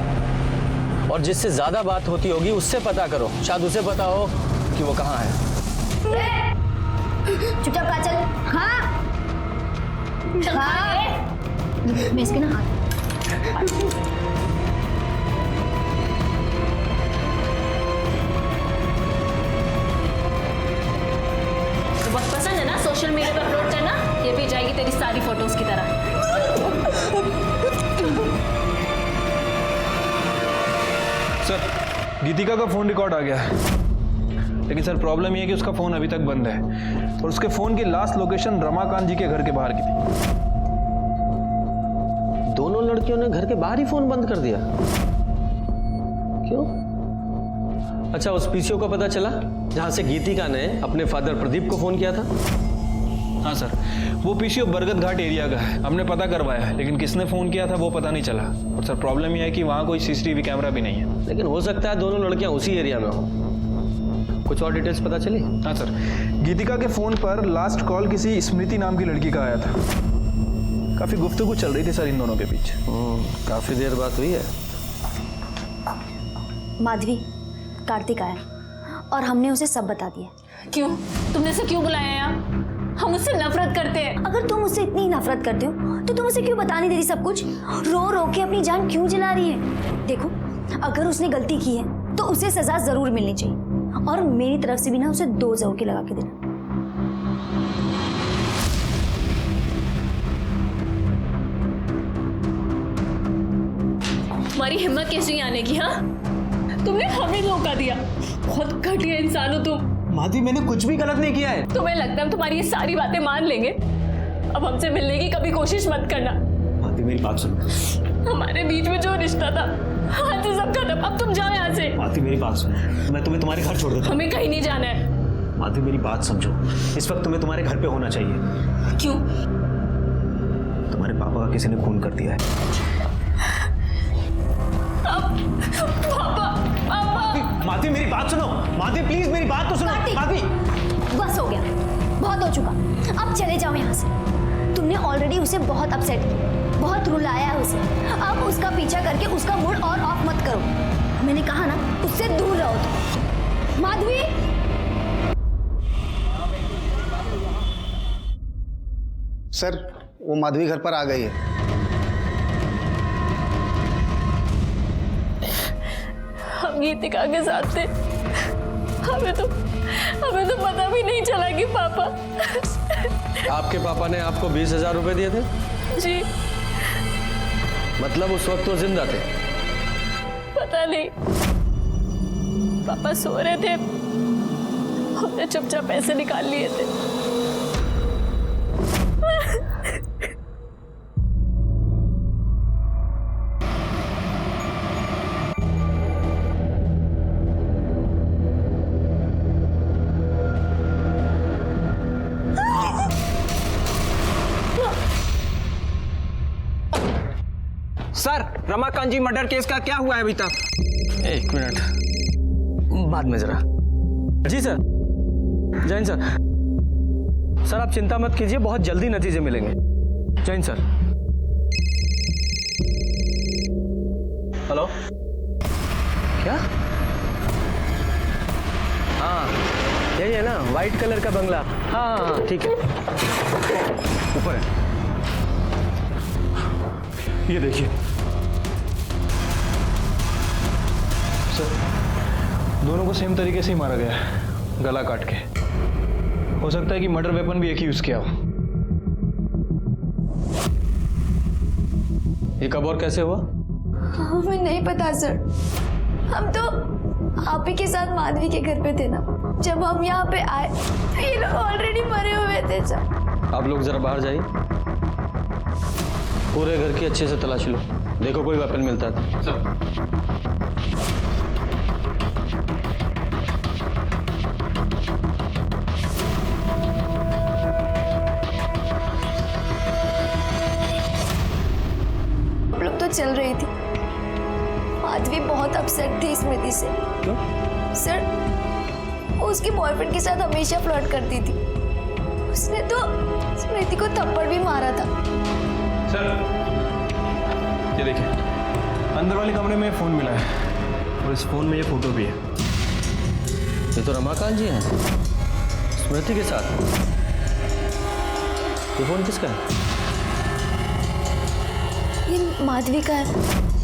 और जिससे ज्यादा बात होती होगी उससे पता करो, शायद उसे पता हो कि वो कहाँ है। चुपचाप खा चल। हाँ मैं इसके ना हाथ। तो बहुत पसंद है ना सोशल मीडिया पर अपलोड करना? ये भी जाएगी तेरी सारी फोटोज की तरह। सर, गीतिका का फोन रिकॉर्ड आ गया है, लेकिन सर प्रॉब्लम ये है कि उसका फोन अभी तक बंद है और उसके फोन की लास्ट लोकेशन रमाकांत जी के घर के बाहर की थी। दोनों लड़कियों ने घर के बाहर ही फोन बंद कर दिया? क्यों? अच्छा, उस पीसीओ का पता चला जहां से गीतिका ने अपने फादर प्रदीप को फोन किया था? हाँ सर, वो पीसीओ बरगद घाट एरिया का है। हमने पता करवाया है, लेकिन किसने फोन किया था वो पता नहीं चला। और सर प्रॉब्लम यह है कि वहाँ कोई सीसीटीवी कैमरा भी नहीं है। लेकिन हो सकता है दोनों लड़कियां उसी एरिया में हो। कुछ और डिटेल्स पता चली? हाँ सर, गीतिका के फोन पर लास्ट कॉल किसी स्मृति नाम की लड़की का आया था। काफी गुफ्तगू चल रही थी सर इन दोनों के बीच। काफी देर बात हुई है। माधवी, कार्तिक आया और हमने उसे सब बता दिया। क्यों? तुमने उसे क्यों बुलाया यहाँ? हम उससे नफरत करते हैं। अगर तुम उससे इतनी नफरत करते हो तो तुम उसे क्यों बता नहीं दे रही सब कुछ? रो रो के अपनी जान क्यों जला रही है? देखो, अगर उसने गलती की है तो उसे सजा जरूर मिलनी चाहिए, और मेरी तरफ से भी ना उसे 2 जरूर के लगा के देना। तुम्हारी हिम्मत कैसे हुई आने की? हाँ, तुमने हमें धोखा दिया। बहुत घटिया इंसान हो तुम। माधवी, मैंने कुछ भी गलत नहीं किया है। तुम्हें लगता है हम तुम्हारी ये सारी बातें मान लेंगे? अब हमसे मिलने की कभी कोशिश मत करना। माधवी, मेरी बात सुनो। हमारे बीच में जो रिश्ता था, आज से सब खत्म। अब तुम जाओ यहाँ से। माधवी, मेरी बात सुनो। मैं तुम्हें तुम्हारे घर छोड़ देता हूँ। हमें कहीं नहीं जाना है। माधवी, मेरी बात समझो। इस वक्त तुम्हें तुम्हारे घर पे होना चाहिए। क्यों? तुम्हारे पापा का किसी ने खून कर दिया है। माधवी मेरी बात सुनो, माधवी प्लीज मेरी बात तो सुनो। माधवी बस हो गया, बहुत हो चुका, अब चले जाओ यहाँ से। तुमने ऑलरेडी उसे बहुत अपसेट किया, बहुत रुलाया है उसे। अब उसका पीछा करके उसका मूड और ऑफ मत करो। मैंने कहा ना, उससे दूर रहो तुम। माधवी, सर वो माधवी घर पर आ गई है। हम गीतिका के साथ थे, हमें तो पता भी नहीं चला कि पापा। आपके पापा ने आपको 20,000 रुपए दिए थे? जी। मतलब उस वक्त वो जिंदा थे? पता नहीं, पापा सो रहे थे, हमने चुपचाप पैसे निकाल लिए थे। सर, रमाकांत जी मर्डर केस का क्या हुआ है अभी तक? एक मिनट, बाद में जरा। जी सर, जैन सर। सर आप चिंता मत कीजिए, बहुत जल्दी नतीजे मिलेंगे। जैन सर। हेलो, क्या? हाँ यही है ना, वाइट कलर का बंगला। हाँ हाँ ठीक है, ऊपर है। ये देखिए सर, दोनों को सेम तरीके से ही मारा गया है, गला काट के। हो सकता है कि मर्डर वेपन भी एक ही यूज किया हो। ये कब और कैसे हुआ? हमें नहीं पता सर, हम तो आप ही के साथ माधवी के घर पे थे ना। जब हम यहाँ पे आए तो ये लोग ऑलरेडी मरे हुए थे सर। आप लोग जरा बाहर जाइए, पूरे घर की अच्छे से तलाशी लो, देखो कोई वेपन मिलता है। सर। लोग तो चल रही थी, माधवी बहुत अपसेट थी स्मृति से। क्यों? सर, वो उसके बॉयफ्रेंड के साथ हमेशा फ्लर्ट करती थी। उसने तो स्मृति को थप्पड़ भी मारा था। सर ये देखिए, अंदर वाले कमरे में फोन मिला है और इस फोन में ये फोटो भी है। ये तो रमाकांत जी हैं स्मृति के साथ। ये फोन किसका है? ये माधवी का है,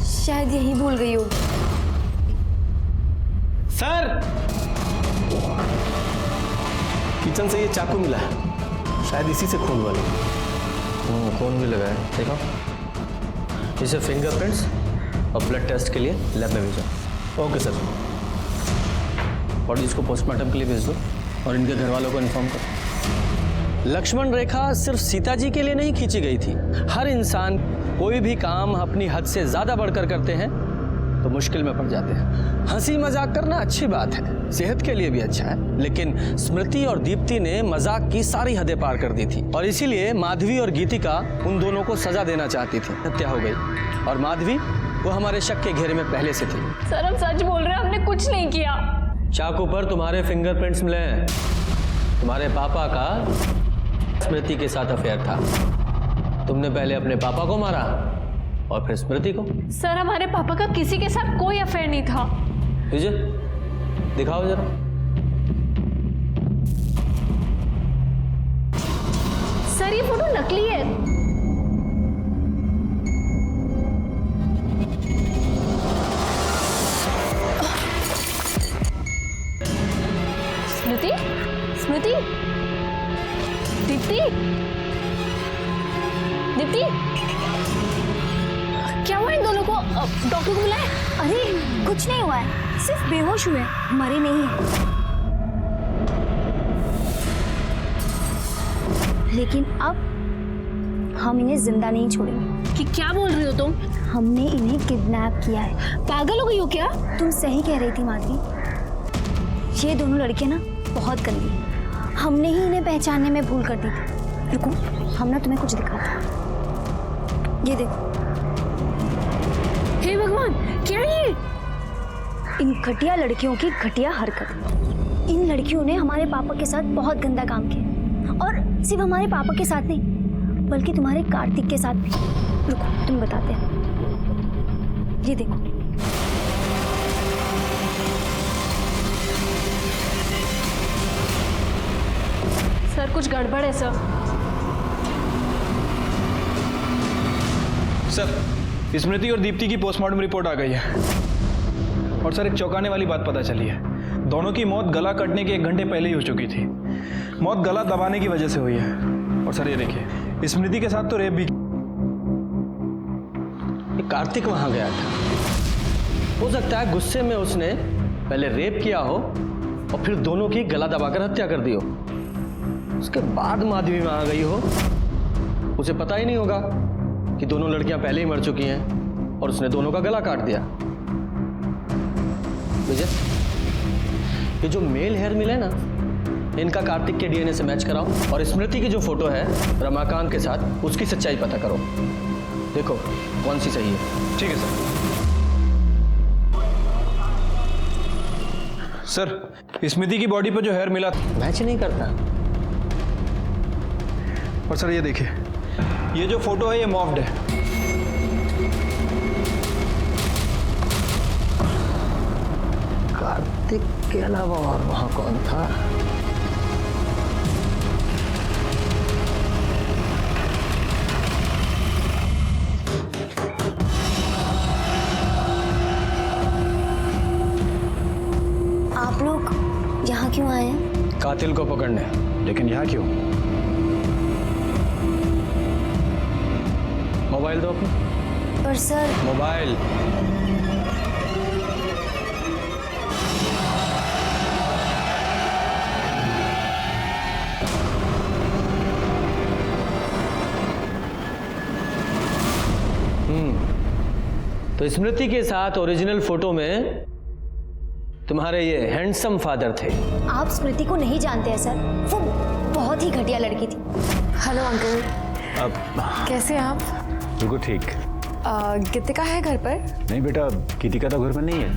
शायद यही भूल गई होगी। सर, किचन से ये चाकू मिला है, शायद इसी से खून वाले। खून भी लगा है, देखो। इसे फिंगरप्रिंट्स और ब्लड टेस्ट के लिए लैब में भेजो। Okay sir. बॉडी इसको पोस्टमार्टम के लिए भेज दो और इनके घर वालों को इन्फॉर्म करो। लक्ष्मण रेखा सिर्फ सीता जी के लिए नहीं खींची गई थी। हर इंसान कोई भी काम अपनी हद से ज्यादा बढ़कर करते हैं तो मुश्किल में पड़ जाते हैं। हंसी मजाक करना अच्छी बात है, सेहत के लिए भी अच्छा है, लेकिन स्मृति और दीप्ति ने मजाक की सारी हदें पार कर दी थी और इसीलिए माधवी और गीतिका उन दोनों को सजा देना चाहती थी। हत्या हो गई और माधवी वो हमारे शक के घेरे में पहले से थी। सर हम सच बोल रहे हैं, हमने कुछ नहीं किया। चाकू पर तुम्हारे फिंगरप्रिंट्स मिले हैं। तुम्हारे पापा का स्मृति के साथ अफेयर था। तुमने पहले अपने पापा को मारा और फिर स्मृति को। सर हमारे पापा का किसी के साथ कोई अफेयर नहीं था। विजय दिखाओ जरा। सर ये फोटो नकली है। स्मृति, स्मृति, दीप्ति, दीप्ति, क्या हुआ इन दोनों को? डॉक्टर को बुलाए? अरे कुछ नहीं हुआ है, सिर्फ बेहोश हुए, मरे नहीं है। लेकिन अब हम इन्हें जिंदा नहीं छोड़ेंगे। कि क्या बोल रही हो तुम? हमने इन्हें किडनैप किया है। पागल हो गई हो क्या? तुम सही कह रही थी माधवी, ये दोनों लड़कियां ना बहुत गंदी हैं। हमने ही इन्हें पहचानने में भूल कर दी थी। रुको, हम ना तुम्हें कुछ दिखाते हैं। ये देखो। हे भगवान, क्या ये? इन घटिया लड़कियों की घटिया हरकत। इन लड़कियों ने हमारे पापा के साथ बहुत गंदा काम किया, और सिर्फ हमारे पापा के साथ नहीं, बल्कि तुम्हारे कार्तिक के साथ भी। रुको, तुम बताते हैं। ये देखो। सर, कुछ गड़बड़ है सर। सर, स्मृति और दीप्ति की पोस्टमार्टम रिपोर्ट आ गई है, और सर एक चौंकाने वाली बात पता चली है। दोनों की मौत गला कटने के 1 घंटे पहले ही हो चुकी थी। मौत गला दबाने की वजह से हुई है। और सर ये देखिए, स्मृति के साथ तो रेप भी। कार्तिक वहां गया था, हो सकता है गुस्से में उसने पहले रेप किया हो और फिर दोनों की गला दबाकर हत्या कर दी हो। उसके बाद माधवी वहां गई हो, उसे पता ही नहीं होगा कि दोनों लड़कियां पहले ही मर चुकी हैं, और उसने दोनों का गला काट दिया। विजय, ये जो मेल हेयर मिले ना, इनका कार्तिक के डीएनए से मैच कराओ, और स्मृति की जो फोटो है रमाकांत के साथ, उसकी सच्चाई पता करो। देखो कौन सी सही है। ठीक है सर। सर, स्मृति की बॉडी पर जो हेयर मिला मैच नहीं करता। और सर ये देखिए, ये जो फोटो है ये मॉफ्ड है। कार्तिक के अलावा और वहां कौन था? आप लोग यहाँ क्यों आए हैं? कातिल को पकड़ने। लेकिन यहाँ क्यों? मोबाइल दो अपना। पर सर, मोबाइल। तो स्मृति के साथ ओरिजिनल फोटो में तुम्हारे ये हैंडसम फादर थे। आप स्मृति को नहीं जानते हैं सर, वो बहुत ही घटिया लड़की थी। हेलो अंकल, अब कैसे हैं आप? बिल्कुल ठीक। गीतिका है घर पर? नहीं बेटा, गीतिका तो घर पर नहीं है।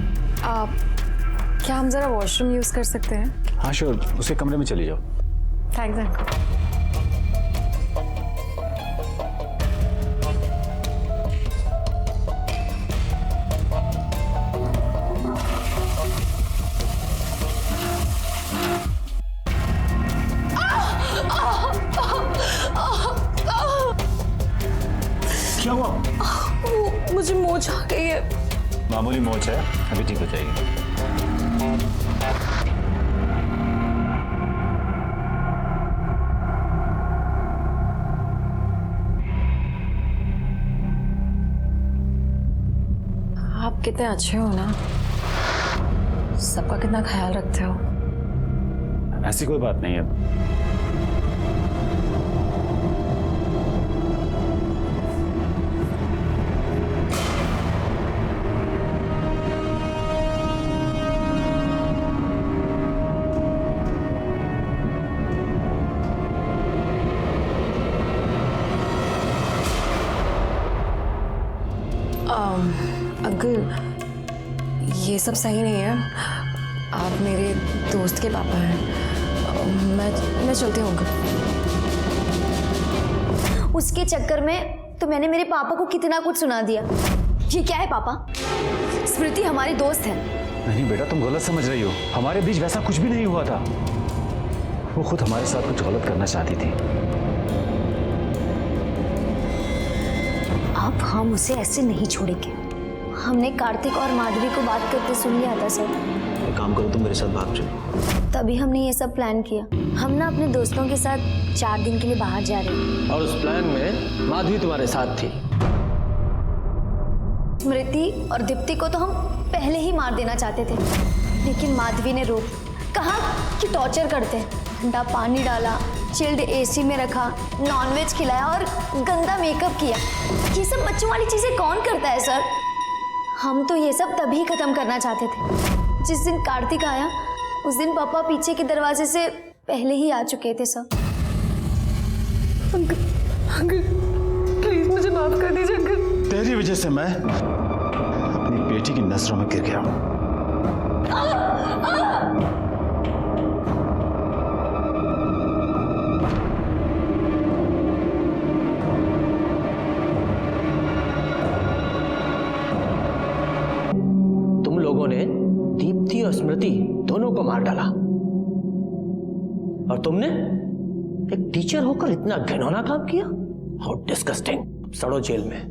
क्या हम जरा वॉशरूम यूज कर सकते हैं? हाँ श्योर, उसके कमरे में चली जाओ। Thanks uncle. क्या हुआ? मुझे मोच आ गई है। मामूली मोच है, अभी ठीक हो जाएगी। आप कितने अच्छे हो ना, सबका कितना ख्याल रखते हो। ऐसी कोई बात नहीं है। अंकल, ये सब सही नहीं है। आप मेरे दोस्त के पापा हैं। मैं चलती हूँ अंकल। उसके चक्कर में तो मैंने मेरे पापा को कितना कुछ सुना दिया। ये क्या है पापा? स्मृति हमारी दोस्त है। नहीं बेटा, तुम गलत समझ रही हो। हमारे बीच वैसा कुछ भी नहीं हुआ था। वो खुद हमारे साथ कुछ गलत करना चाहती थी। अब हम उसे ऐसे नहीं छोड़ेंगे। हमने कार्तिक और माधवी को बात करते सुन लिया था सर। एक काम करो, तुम मेरे साथ भाग चलो। तभी हमने ये सब प्लान किया। हम ना अपने दोस्तों के साथ 4 दिन के लिए बाहर जा रहे हैं। और उस प्लान में माधवी तुम्हारे साथ थी। स्मृति और दीप्ति को तो हम पहले ही मार देना चाहते थे, लेकिन माधवी ने रोक, कहा कि टॉर्चर करते हैं। ठंडा पानी डाला, चिल्ड एसी में रखा, नॉनवेज खिलाया और गंदा मेकअप किया। ये सब बच्चों वाली चीजें कौन करता है सर? हम तो ये सब तभी खत्म करना चाहते थे। जिस दिन कार्तिक आया उस दिन पापा पीछे के दरवाजे से पहले ही आ चुके थे सर। अंकल प्लीज मुझे माफ कर दीजिए। तेरी वजह से मैं अपनी बेटी की नजरों में गिर गया हूं। तुम लोगों ने दीप्ति और स्मृति दोनों को मार डाला, और तुमने एक टीचर होकर इतना घिनौना काम किया। How disgusting. सड़ो जेल में।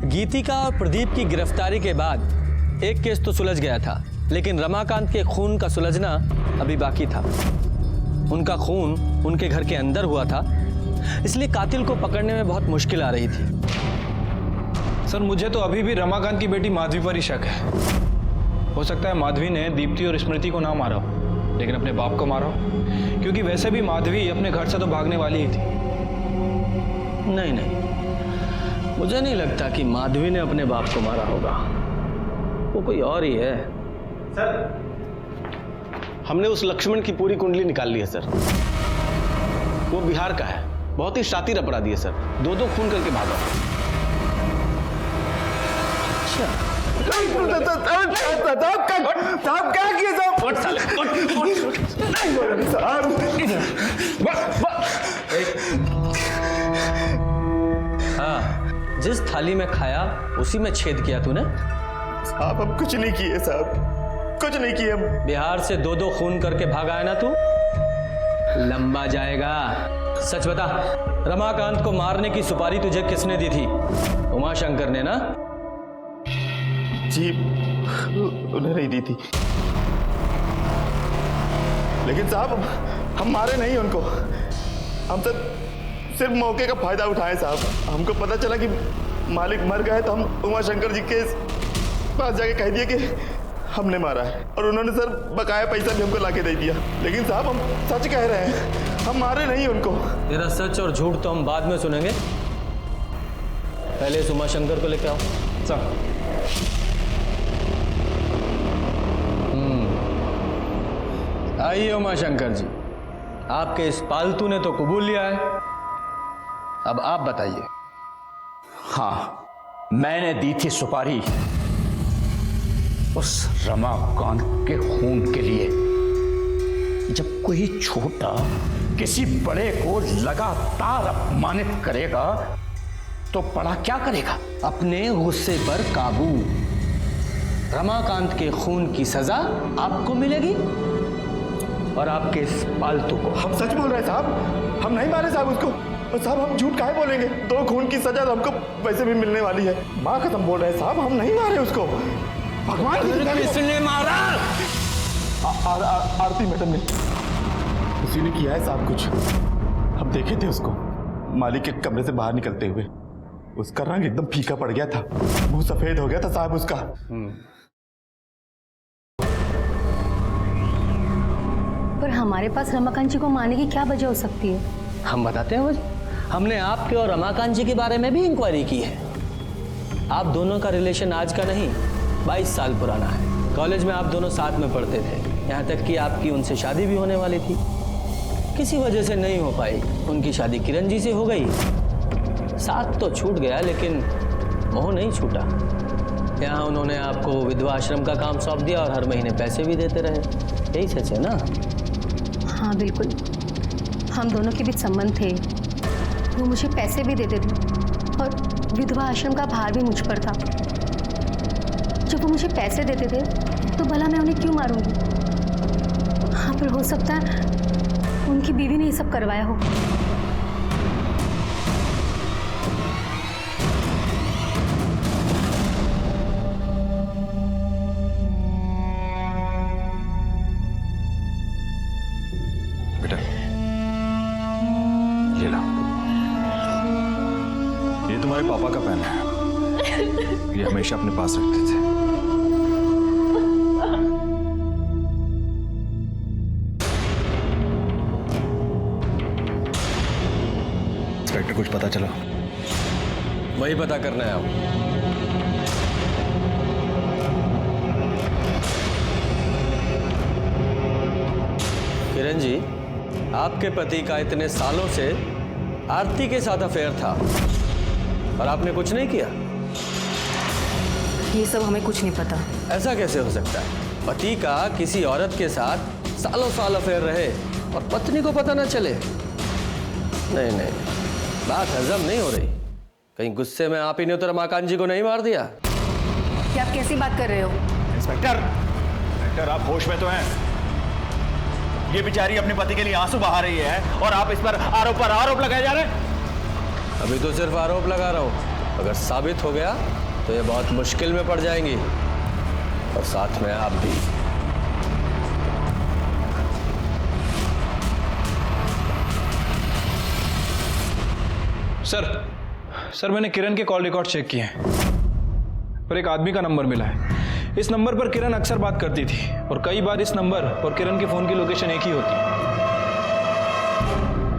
गीतिका और प्रदीप की गिरफ्तारी के बाद एक केस तो सुलझ गया था, लेकिन रमाकांत के खून का सुलझना अभी बाकी था। उनका खून उनके घर के अंदर हुआ था, इसलिए कातिल को पकड़ने में बहुत मुश्किल आ रही थी। सर मुझे तो अभी भी रमाकांत की बेटी माधवी पर ही शक है। हो सकता है माधवी ने दीप्ति और स्मृति को ना मारा हो, लेकिन अपने बाप को मारा हो, क्योंकि वैसे भी माधवी अपने घर से तो भागने वाली ही थी। नहीं नहीं, मुझे नहीं लगता कि माधवी ने अपने बाप को मारा होगा, वो कोई और ही है। सर हमने उस लक्ष्मण की पूरी कुंडली निकाल ली है सर। वो बिहार का है, बहुत ही शातिर अपराधी है सर, दो खून करके भागा। साहब क्या किए हाँ, जिस थाली में खाया उसी में छेद किया तूने। साहब हम कुछ नहीं किए साहब, कुछ नहीं किए हम। बिहार से दो खून करके भागा है ना तू, लंबा जाएगा। सच बता, रमाकांत को मारने की सुपारी तुझे किसने दी थी? उमाशंकर ने ना? जी उन्हें नहीं दी थी, लेकिन साहब हम मारे नहीं उनको, हम सिर्फ मौके का फायदा उठाए साहब। हमको पता चला कि मालिक मर गए तो हम उमाशंकर जी के पास जाके कह दिए कि हमने मारा है, और उन्होंने सर बकाया पैसा भी हमको लाके दे दिया। लेकिन साहब हम सच कह रहे हैं, हम मारे नहीं उनको। तेरा सच और झूठ तो हम बाद में सुनेंगे, पहले इस उमाशंकर को लेके आओ। सर आइए उमाशंकर जी, आपके इस पालतू ने तो कबूल लिया है, अब आप बताइए। हाँ, मैंने दी थी सुपारी उस रमाकांत के खून के लिए। जब कोई छोटा किसी बड़े को लगातार अपमानित करेगा तो बड़ा क्या करेगा? अपने गुस्से पर काबू। रमाकांत के खून की सजा आपको मिलेगी और आपके इस पालतू को। हम सच बोल रहे हैं साहब, हम नहीं मारे साहब उसको। और साहब हम झूठ काहे बोलेंगे? दो खून की सजा तो हमको वैसे भी मिलने वाली है। माँ कसम बोल रहे हैं साहब, हम नहीं मारे उसको। भगवान किसने मारा? आरती मैडम ने, उसी ने किया है साहब कुछ। हम देखे थे उसको मालिक के कमरे से बाहर निकलते हुए, उसका रंग एकदम फीका पड़ गया था, मुंह सफेद हो गया था साहब उसका। पर हमारे पास रमाकांत जी को मारने की क्या वजह हो सकती है? हम बताते हैं वजह। हमने आपके और रमाकांत जी के बारे में भी इंक्वायरी की है। आप दोनों का रिलेशन आज का नहीं, 22 साल पुराना है। कॉलेज में आप दोनों साथ में पढ़ते थे, यहाँ तक कि आपकी उनसे शादी भी होने वाली थी। किसी वजह से नहीं हो पाई, उनकी शादी किरण जी से हो गई। साथ तो छूट गया, लेकिन मोह नहीं छूटा। यहाँ उन्होंने आपको विधवा आश्रम का काम सौंप दिया और हर महीने पैसे भी देते रहे। यही सच है ना? हाँ बिल्कुल, हम दोनों के बीच संबंध थे। वो मुझे पैसे भी देते थे और विधवा आश्रम का भार भी मुझ पर था। जब वो मुझे पैसे देते थे तो भला मैं उन्हें क्यों मारूंगी? हाँ, पर हो सकता है उनकी बीवी ने ये सब करवाया हो। बेटा ये लो, ये तुम्हारे पापा का पेन है, ये हमेशा अपने पास रखते थे। इंस्पेक्टर कुछ पता चला? वही पता करना है आप। किरण जी, आपके पति का इतने सालों से आरती के साथ अफेयर था और आपने कुछ नहीं किया। ये सब हमें कुछ नहीं पता। ऐसा कैसे हो सकता है? पति का किसी औरत के साथ सालों साल अफेयर रहे और पत्नी को पता ना चले? नहीं नहीं, बात हजम नहीं हो रही। कहीं गुस्से में आप ही ने तो रमाकांत जी को नहीं मार दिया? क्या आप कैसी बात कर रहे हो? इंस्पेक्टर आप होश में तो हैं? ये बेचारी अपने पति के लिए आंसू बहा रही है और आप इस पर आरोप लगाए जा रहे हैं। अभी तो सिर्फ आरोप लगा रहा हूं, अगर साबित हो गया तो ये बहुत मुश्किल में पड़ जाएंगी, और साथ में आप भी। सर मैंने किरण के कॉल रिकॉर्ड चेक किए हैं और एक आदमी का नंबर मिला है। इस नंबर पर किरण अक्सर बात करती थी और कई बार इस नंबर और किरण के फोन की लोकेशन एक ही होती है।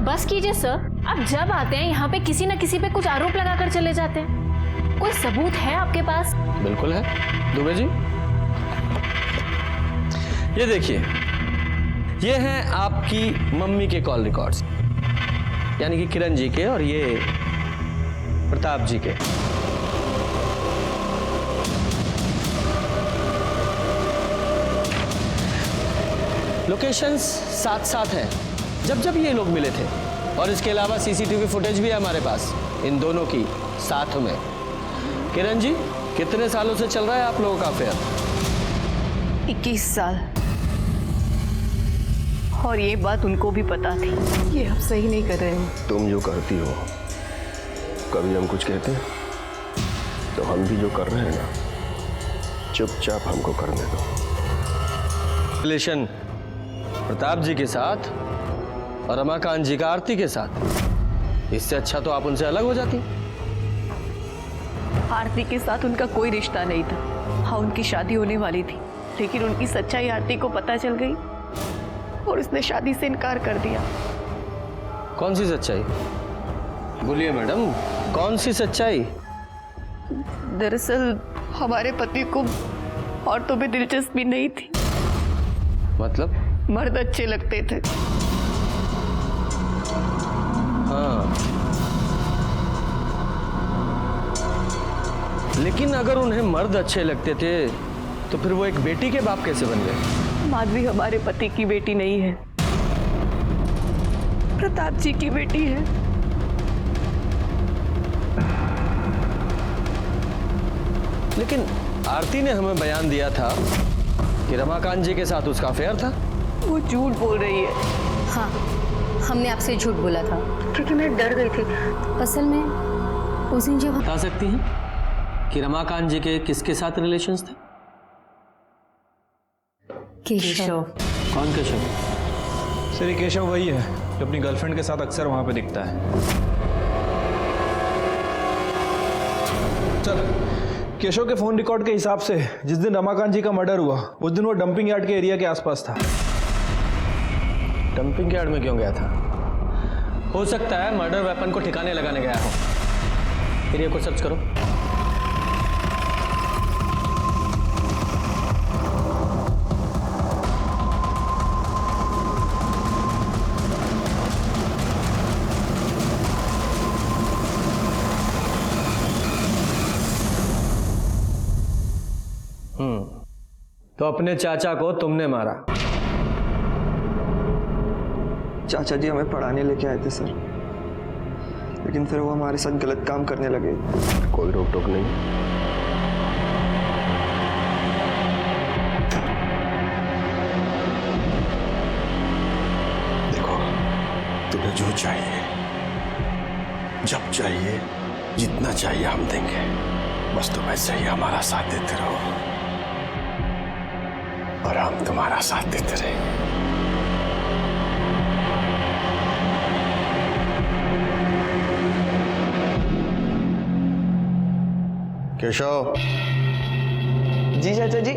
बस कीजिए सर, आप जब आते हैं यहाँ पे किसी न किसी पे कुछ आरोप लगाकर चले जाते हैं। कोई सबूत है आपके पास? बिल्कुल है दुबे जी। ये देखिए, ये हैं आपकी मम्मी के कॉल रिकॉर्ड्स, यानी कि किरण जी के और ये प्रताप जी के। लोकेशंस साथ साथ हैं जब ये लोग मिले थे, और इसके अलावा सीसीटीवी फुटेज भी है हमारे पास इन दोनों की साथ में। किरण जी, कितने सालों से चल रहा है आप लोगों का अफेयर? 21 साल। और ये बात उनको भी पता थी। ये आप सही नहीं कर रहे हो। तुम जो करती हो, कभी हम कुछ कहते हैं तो हम भी जो कर रहे हैं ना, चुपचाप हमको करने दो। रिलेशन प्रताप जी के साथ और रमाकांत जी का आरती के साथ, इससे अच्छा तो आप उनसे अलग हो जाती। आरती के साथ उनका कोई रिश्ता नहीं था। हाँ, उनकी शादी होने वाली थी, लेकिन उनकी सच्चाई आरती को पता चल गई और उसने शादी से इनकार कर दिया। कौन सी सच्चाई? बोलिए मैडम, कौन सी सच्चाई? दरअसल हमारे पति को औरतों में दिलचस्पी नहीं थी। मतलब? मर्द अच्छे लगते थे। हाँ, लेकिन अगर उन्हें मर्द अच्छे लगते थे तो फिर वो एक बेटी के बाप कैसे बन गए? माधवी हमारे पति की बेटी नहीं है, प्रताप जी की बेटी है। लेकिन आरती ने हमें बयान दिया था कि रमाकांत जी के साथ उसका अफेयर था। वो झूठ बोल रही है। हाँ, हमने आपसे झूठ बोला था क्योंकि मैं डर गई थी। असल में उस दिन जब बता सकती हैं कि रमाकांत जी के किसके साथ रिलेशंस थे? केशव। कौन केशव? सर ये केशव वही है जो अपनी गर्लफ्रेंड के साथ अक्सर वहां पे दिखता है। सर, केशव के फोन रिकॉर्ड के हिसाब से जिस दिन रमाकांत जी का मर्डर हुआ उस दिन वो डंपिंग यार्ड के एरिया के आसपास था। डंपिंग यार्ड में क्यों गया था? हो सकता है मर्डर वेपन को ठिकाने लगाने गया हो। एरिया को सर्च करो। तो अपने चाचा को तुमने मारा? चाचा जी हमें पढ़ाने लेके आए थे सर, लेकिन फिर वो हमारे साथ गलत काम करने लगे। कोई रोक टोक नहीं। देखो, तुम्हें जो चाहिए, जब चाहिए, जितना चाहिए हम देंगे। बस तुम ऐसे ही हमारा साथ देते रहो और हम तुम्हारा साथ देते रहेंगे। केशव। जी चाचा जी।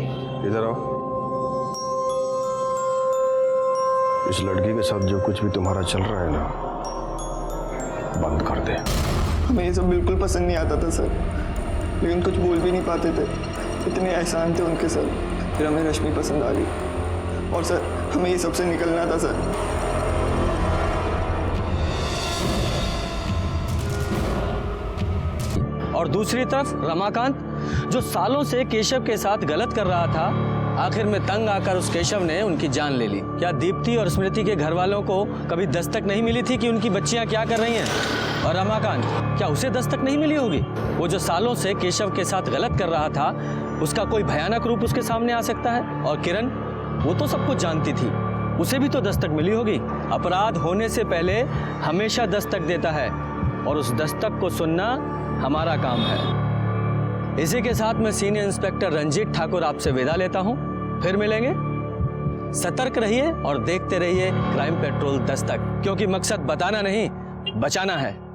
इधर आओ। इस लड़की के साथ जो कुछ भी तुम्हारा चल रहा है ना, बंद कर दे। हमें ये सब बिल्कुल पसंद नहीं आता था सर, लेकिन कुछ बोल भी नहीं पाते थे। इतने एहसान थे उनके सर। फिर हमें रश्मि पसंद आ गई और सर हमें ये सबसे निकलना था सर। और दूसरी तरफ रमाकांत जो सालों से केशव के साथ गलत कर रहा था, आखिर में तंग आकर उस केशव ने उनकी जान ले ली। क्या दीप्ति और स्मृति के घर वालों को कभी दस्तक नहीं मिली थी कि उनकी बच्चियां क्या कर रही हैं? और रमाकांत, क्या उसे दस्तक नहीं मिली होगी? वो जो सालों से केशव के साथ गलत कर रहा था, उसका कोई भयानक रूप उसके सामने आ सकता है। और किरण, वो तो सब कुछ जानती थी, उसे भी तो दस्तक मिली होगी। अपराध होने से पहले हमेशा दस्तक देता है और उस दस्तक को सुनना हमारा काम है। इसी के साथ मैं सीनियर इंस्पेक्टर रंजीत ठाकुर आपसे विदा लेता हूं। फिर मिलेंगे। सतर्क रहिए और देखते रहिए क्राइम पेट्रोल दस्तक, क्योंकि मकसद बताना नहीं, बचाना है।